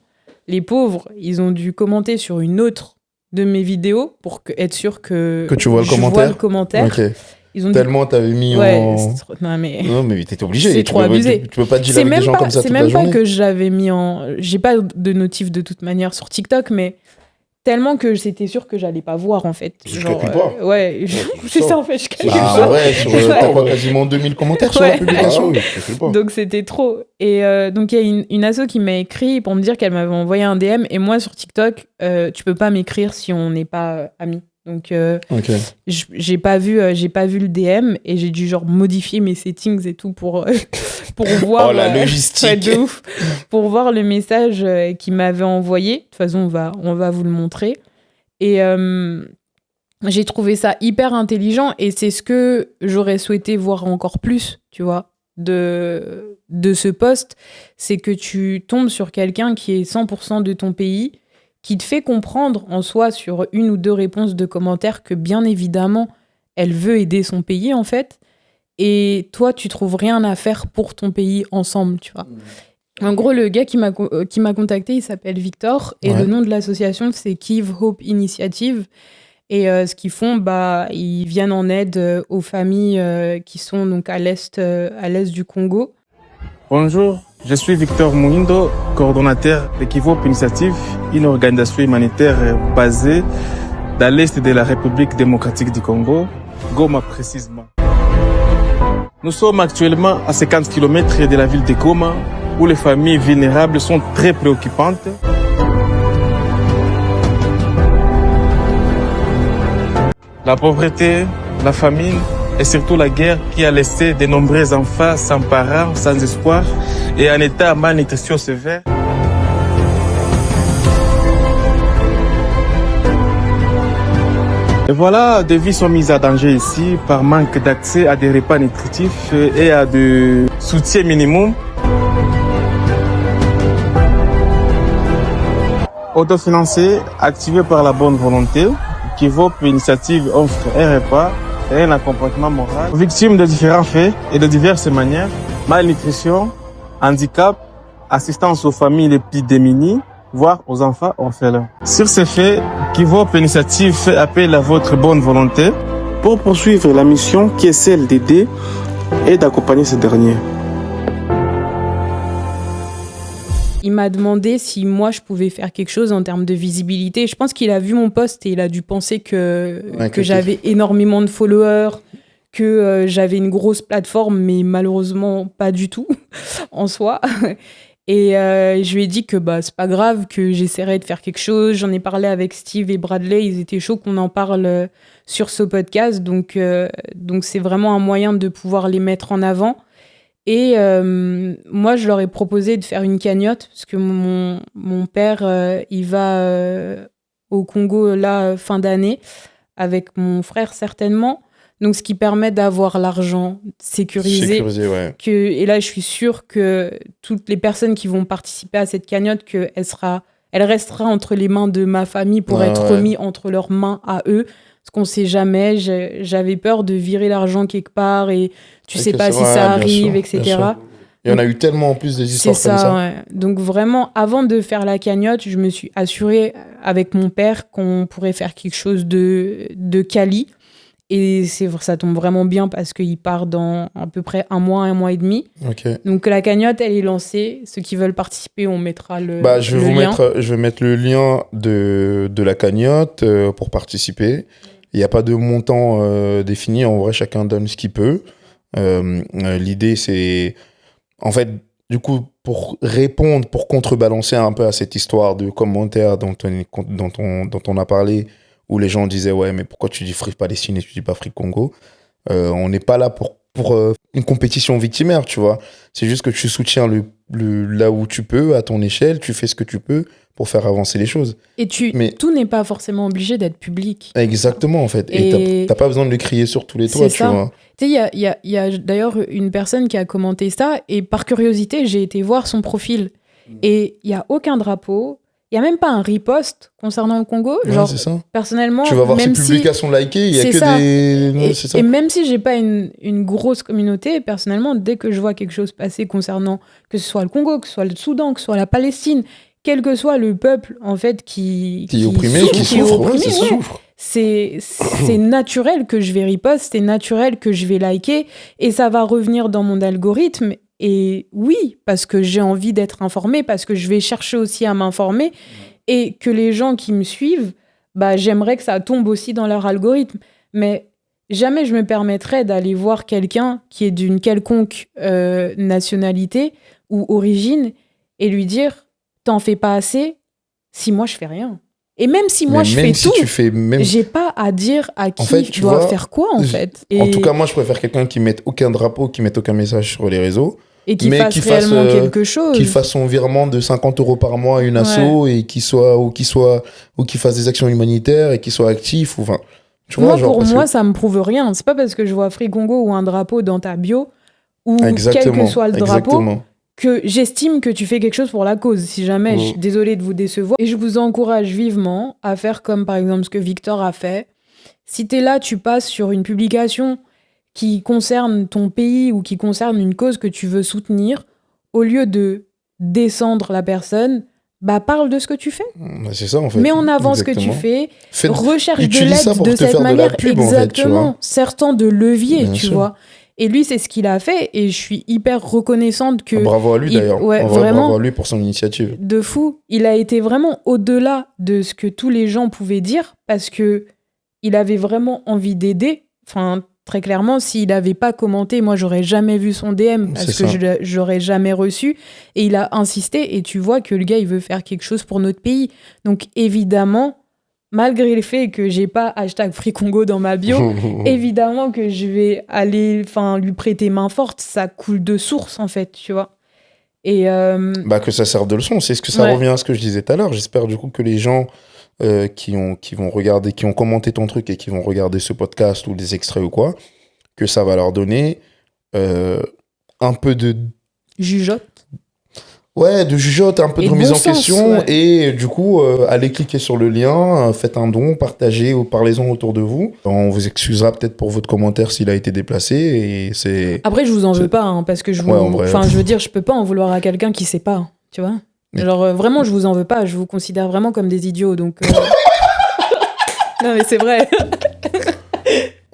Speaker 3: Les pauvres, ils ont dû commenter sur une autre de mes vidéos pour être sûr que
Speaker 1: tu vois le commentaire.
Speaker 3: Okay. Ils ont
Speaker 1: tellement t'avais mis
Speaker 3: non
Speaker 1: mais t'étais obligé.
Speaker 3: C'est trop abusé.
Speaker 1: Tu peux pas dire avec des gens comme ça toute la journée.
Speaker 3: C'est même pas que j'avais mis j'ai pas de notif de toute manière sur TikTok, mais tellement que c'était sûr que j'allais pas voir en fait.
Speaker 2: Genre, pas.
Speaker 3: Ouais, c'est ça en fait. Je calcule
Speaker 1: pas. Ah ouais, t'as quoi, quasiment 2000 commentaires sur la publication.
Speaker 3: Donc c'était trop. Et donc il y a une asso qui m'a écrit pour me dire qu'elle m'avait envoyé un DM, et moi sur TikTok, tu peux pas m'écrire si on n'est pas amis. Donc j'ai pas vu le DM, et j'ai dû genre modifier mes settings et tout pour voir
Speaker 1: la logistique
Speaker 3: de ouf, pour voir le message qu'il m'avait envoyé. De toute façon on va vous le montrer. Et j'ai trouvé ça hyper intelligent, et c'est ce que j'aurais souhaité voir encore plus, tu vois, de ce post. C'est que tu tombes sur quelqu'un qui est 100% de ton pays, qui te fait comprendre en soi sur une ou deux réponses de commentaires que bien évidemment, elle veut aider son pays en fait. Et toi, tu trouves rien à faire pour ton pays ensemble, tu vois. En gros, le gars qui m'a contacté, il s'appelle Victor, et le nom de l'association, c'est Give Hope Initiative. Et ce qu'ils font, ils viennent en aide aux familles qui sont donc à l'est du Congo.
Speaker 4: Bonjour, je suis Victor Mouindo, coordonnateur de Give Hope Initiative, une organisation humanitaire basée dans l'est de la République démocratique du Congo, Goma précisément. Nous sommes actuellement à 50 km de la ville de Goma, où les familles vulnérables sont très préoccupantes. La pauvreté, la famine et surtout la guerre qui a laissé de nombreux enfants sans parents, sans espoir et en état de malnutrition sévère. Et voilà, des vies sont mises à danger ici par manque d'accès à des repas nutritifs et à du soutien minimum. Autofinancé, activé par la bonne volonté, Give Hope Initiative offre un repas et un accompagnement moral aux victimes de différents faits et de diverses manières: malnutrition, handicap, assistance aux familles les plus démunies, voire aux enfants orphelins. Sur ces faits, Give Hope Initiative fait appel à votre bonne volonté pour poursuivre la mission qui est celle d'aider et d'accompagner ces derniers.
Speaker 3: Il m'a demandé si moi je pouvais faire quelque chose en termes de visibilité. Je pense qu'il a vu mon post et il a dû penser que j'avais énormément de followers, que j'avais une grosse plateforme, mais malheureusement pas du tout en soi. Et je lui ai dit que c'est pas grave, que j'essaierais de faire quelque chose. J'en ai parlé avec Steve et Bradley, ils étaient chauds qu'on en parle sur ce podcast. Donc c'est vraiment un moyen de pouvoir les mettre en avant. Et moi, je leur ai proposé de faire une cagnotte, parce que mon père, il va au Congo là, fin d'année, avec mon frère certainement. Donc, ce qui permet d'avoir l'argent sécurisé.
Speaker 1: Ouais.
Speaker 3: Et là, je suis sûre que toutes les personnes qui vont participer à cette cagnotte, elle restera entre les mains de ma famille pour être remis entre leurs mains à eux. Parce qu'on ne sait jamais, j'avais peur de virer l'argent quelque part et tu ne sais pas si ça arrive, etc.
Speaker 1: Il y en a eu tellement en plus des histoires comme ça.
Speaker 3: Ouais. Donc vraiment, avant de faire la cagnotte, je me suis assurée avec mon père qu'on pourrait faire quelque chose de quali. Et ça tombe vraiment bien parce qu'il part dans à peu près un mois et demi.
Speaker 1: Okay.
Speaker 3: Donc la cagnotte, elle est lancée. Ceux qui veulent participer, on mettra le
Speaker 1: lien. Je vais mettre le lien de la cagnotte pour participer. Il n'y a pas de montant défini. En vrai, chacun donne ce qu'il peut. L'idée, c'est... En fait, du coup, pour répondre, pour contrebalancer un peu à cette histoire de commentaires dont on a parlé, où les gens disaient « Ouais, mais pourquoi tu dis Free Palestine et tu dis pas Free Congo ?» On n'est pas là pour pour une compétition victimaire, tu vois. C'est juste que tu soutiens là où tu peux, à ton échelle, tu fais ce que tu peux pour faire avancer les choses.
Speaker 3: Et tout n'est pas forcément obligé d'être public.
Speaker 1: Exactement, en fait. Et t'as pas besoin de le crier sur tous les toits, tu vois.
Speaker 3: Tu sais, il y a d'ailleurs une personne qui a commenté ça, et par curiosité, j'ai été voir son profil. Et il n'y a aucun drapeau, il n'y a même pas un repost concernant le Congo.
Speaker 1: Ouais,
Speaker 3: genre,
Speaker 1: c'est ça.
Speaker 3: Personnellement,
Speaker 1: tu vas voir ses
Speaker 3: même
Speaker 1: publications likées, il n'y a que
Speaker 3: ça.
Speaker 1: des...
Speaker 3: C'est ça. Et même si j'ai pas une grosse communauté, personnellement, dès que je vois quelque chose passer concernant que ce soit le Congo, que ce soit le Soudan, que ce soit la Palestine, quel que soit le peuple, en fait, qui
Speaker 1: est opprimé, qui souffre,
Speaker 3: c'est naturel que je vais repost, c'est naturel que je vais liker, et ça va revenir dans mon algorithme. Et oui, parce que j'ai envie d'être informée, parce que je vais chercher aussi à m'informer, et que les gens qui me suivent, bah, j'aimerais que ça tombe aussi dans leur algorithme. Mais jamais je me permettrais d'aller voir quelqu'un qui est d'une quelconque nationalité ou origine et lui dire « t'en fais pas assez si moi je fais rien ». Et même si moi je fais tout, j'ai pas à dire à qui je dois faire quoi, en fait.
Speaker 1: En tout cas, moi je préfère quelqu'un qui mette aucun drapeau, qui mette aucun message sur les réseaux.
Speaker 3: Et qui fasse réellement quelque chose.
Speaker 1: Qu'il fasse son virement de 50 € par mois à une asso, et qu'il fasse des actions humanitaires et qu'il soit actif. Enfin, tu vois,
Speaker 3: pour moi, ça me prouve rien. C'est pas parce que je vois Free Congo ou un drapeau dans ta bio, ou quel que soit le drapeau, que j'estime que tu fais quelque chose pour la cause. Si jamais, je suis désolée de vous décevoir. Et je vous encourage vivement à faire comme par exemple ce que Victor a fait. Si t'es là, tu passes sur une publication qui concerne ton pays ou qui concerne une cause que tu veux soutenir, au lieu de descendre la personne, bah parle de ce que tu fais.
Speaker 1: C'est ça, en fait.
Speaker 3: Mets en avant ce que tu fais, recherche de l'aide de cette manière. Exactement, en fait, sertant de levier, bien tu sûr. Vois. Et lui, c'est ce qu'il a fait, et je suis hyper reconnaissante que...
Speaker 1: Bravo à lui, d'ailleurs.
Speaker 3: Ouais, vraiment,
Speaker 1: bravo à lui pour son initiative.
Speaker 3: De fou. Il a été vraiment au-delà de ce que tous les gens pouvaient dire, parce que il avait vraiment envie d'aider. Enfin, très clairement, s'il n'avait pas commenté, moi, j'aurais jamais vu son DM, parce que je l'aurais jamais reçu. Et il a insisté, et tu vois que le gars, il veut faire quelque chose pour notre pays. Donc, évidemment... Malgré le fait que j'ai pas #FreeCongo dans ma bio, évidemment que je vais aller lui prêter main forte. Ça coule de source, en fait, tu vois. Et
Speaker 1: que ça serve de leçon. C'est ce que ça revient à ce que je disais tout à l'heure. J'espère du coup que les gens qui vont regarder, qui ont commenté ton truc et qui vont regarder ce podcast ou des extraits ou quoi, que ça va leur donner un peu de...
Speaker 3: jugeote.
Speaker 1: Ouais, de jugeote, un peu de remise en question. Ouais. Et du coup, allez cliquer sur le lien, faites un don, partagez ou parlez-en autour de vous. On vous excusera peut-être pour votre commentaire s'il a été déplacé. Et c'est...
Speaker 3: Après, je vous en veux pas, hein, parce que je veux dire, je peux pas en vouloir à quelqu'un qui sait pas, tu vois. Genre, vraiment, je vous en veux pas. Je vous considère vraiment comme des idiots, donc... Non, mais c'est vrai.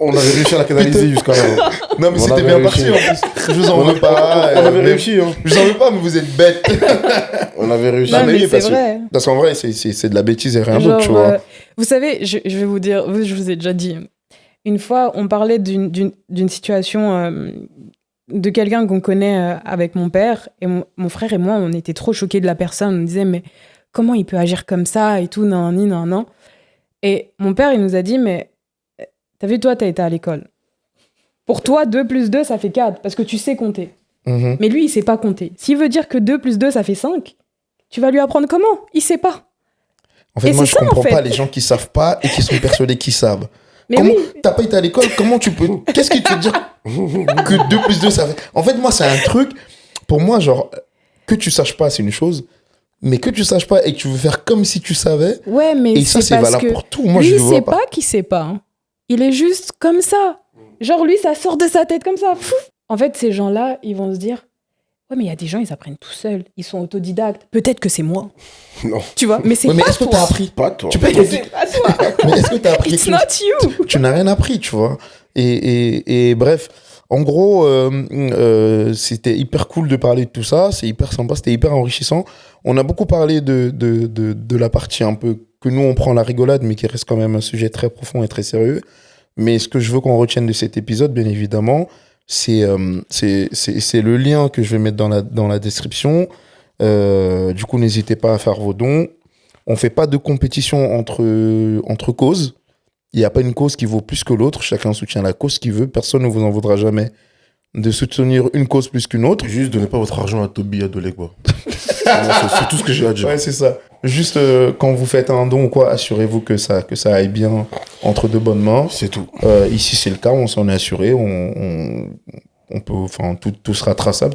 Speaker 2: On avait réussi à la canaliser jusqu'à là.
Speaker 1: Non, mais c'était bien parti en plus. Je vous en veux pas.
Speaker 2: On avait réussi. Hein.
Speaker 1: Je vous en veux pas, mais vous êtes bêtes.
Speaker 2: On avait réussi.
Speaker 3: Non, mais c'est vrai.
Speaker 1: Parce qu'en vrai, c'est de la bêtise et rien d'autre, tu vois.
Speaker 3: Vous savez, je vais vous dire, je vous ai déjà dit. Une fois, on parlait d'une situation de quelqu'un qu'on connaît avec mon père. Et mon frère et moi, on était trop choqués de la personne. On disait, mais comment il peut agir comme ça et tout, nan. Et mon père, il nous a dit, mais... T'as vu, toi, t'as été à l'école. Pour toi, 2 + 2, ça fait 4, parce que tu sais compter. Mm-hmm. Mais lui, il sait pas compter. S'il veut dire que 2 + 2, ça fait 5, tu vas lui apprendre comment ? Il sait pas.
Speaker 1: En fait, moi, je comprends pas les gens qui savent pas et qui sont persuadés qu'ils savent. Mais comment, t'as pas été à l'école, comment tu peux... Qu'est-ce qui te dit que 2 + 2, ça fait... En fait, moi, c'est un truc... Pour moi, genre, que tu saches pas, c'est une chose... Mais que tu saches pas et que tu veux faire comme si tu savais...
Speaker 3: Ouais, mais
Speaker 1: et ça, c'est valable pour tout. Moi,
Speaker 3: lui,
Speaker 1: je
Speaker 3: il sait pas qu'il sait pas, hein. Il est juste comme ça. Genre, lui, ça sort de sa tête comme ça. Fou. En fait, ces gens-là, ils vont se dire « Ouais, mais il y a des gens, ils apprennent tout seuls. Ils sont autodidactes. Peut-être que c'est moi. »
Speaker 2: Non.
Speaker 3: Tu vois, mais c'est pas toi.
Speaker 1: Mais est-ce que t'as appris ?
Speaker 2: Pas toi.
Speaker 1: Tu peux
Speaker 3: c'est pas toi.
Speaker 1: Mais est-ce que t'as appris
Speaker 3: It's not you.
Speaker 1: Tu n'as rien appris, tu vois. Et bref, en gros, c'était hyper cool de parler de tout ça. C'est hyper sympa, c'était hyper enrichissant. On a beaucoup parlé de la partie un peu que nous, on prend la rigolade, mais qui reste quand même un sujet très profond et très sérieux. Mais ce que je veux qu'on retienne de cet épisode, bien évidemment, c'est le lien que je vais mettre dans la description. Du coup, n'hésitez pas à faire vos dons. On ne fait pas de compétition entre causes. Il n'y a pas une cause qui vaut plus que l'autre. Chacun soutient la cause qu'il veut. Personne ne vous en voudra jamais de soutenir une cause plus qu'une autre.
Speaker 2: Juste donnez pas votre argent à Toby, à Dolek, quoi. C'est tout ce que j'ai à dire.
Speaker 1: Ouais, c'est ça. Juste quand vous faites un don ou quoi, assurez-vous que ça aille bien entre de bonnes mains.
Speaker 2: C'est tout.
Speaker 1: Ici, c'est le cas, on s'en est assuré. On peut, enfin, tout sera traçable,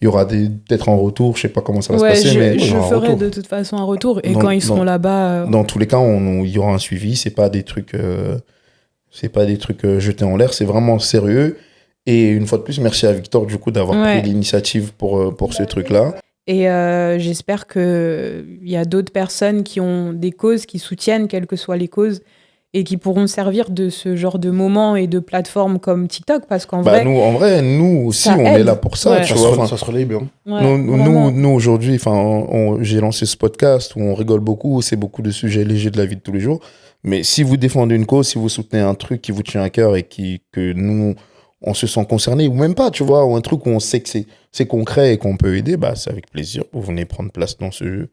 Speaker 1: il y aura peut-être un retour, je sais pas comment ça va se passer, mais
Speaker 3: je ferai de toute façon un retour. Et quand ils seront là-bas.
Speaker 1: Dans tous les cas, il y aura un suivi. C'est pas des trucs jetés en l'air. C'est vraiment sérieux. Et une fois de plus, merci à Victor du coup d'avoir pris l'initiative pour ce truc-là.
Speaker 3: Et j'espère qu'il y a d'autres personnes qui ont des causes, qui soutiennent, quelles que soient les causes, et qui pourront servir de ce genre de moments et de plateformes comme TikTok, parce qu'en vrai...
Speaker 1: nous aussi, on est là pour ça.
Speaker 3: Ouais.
Speaker 1: Tu vois,
Speaker 2: ça se relaye bien.
Speaker 3: Ouais,
Speaker 1: nous aujourd'hui, j'ai lancé ce podcast où on rigole beaucoup, c'est beaucoup de sujets légers de la vie de tous les jours. Mais si vous défendez une cause, si vous soutenez un truc qui vous tient à cœur et que nous, on se sent concerné, ou même pas, tu vois, ou un truc où on sait que c'est concret et qu'on peut aider, bah, c'est avec plaisir. Vous venez prendre place dans ce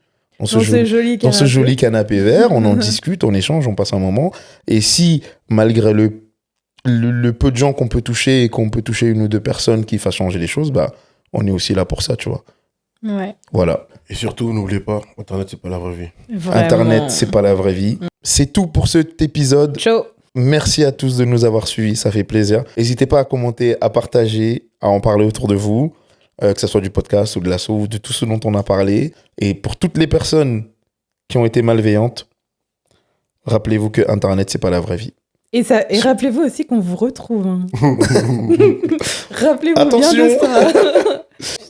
Speaker 1: joli canapé vert, on en discute, on échange, on passe un moment. Et si, malgré le peu de gens qu'on peut toucher et qu'on peut toucher une ou deux personnes qui fassent changer les choses, bah, on est aussi là pour ça, tu vois.
Speaker 3: Ouais.
Speaker 1: Voilà.
Speaker 2: Et surtout, n'oubliez pas, Internet, c'est pas la vraie vie.
Speaker 3: Vraiment.
Speaker 1: Internet, c'est pas la vraie vie. C'est tout pour cet épisode.
Speaker 3: Ciao.
Speaker 1: Merci à tous de nous avoir suivis, ça fait plaisir. N'hésitez pas à commenter, à partager, à en parler autour de vous. Que ce soit du podcast ou de l'assaut ou de tout ce dont on a parlé. Et pour toutes les personnes qui ont été malveillantes, rappelez-vous que Internet, c'est pas la vraie vie.
Speaker 3: Et rappelez-vous aussi qu'on vous retrouve. Hein. Rappelez-vous
Speaker 1: Attention.
Speaker 3: bien de ça.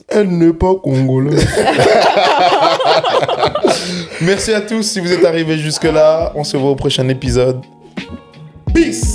Speaker 2: Elle n'est pas congolaise.
Speaker 1: Merci à tous si vous êtes arrivés jusque-là. On se voit au prochain épisode. Peace!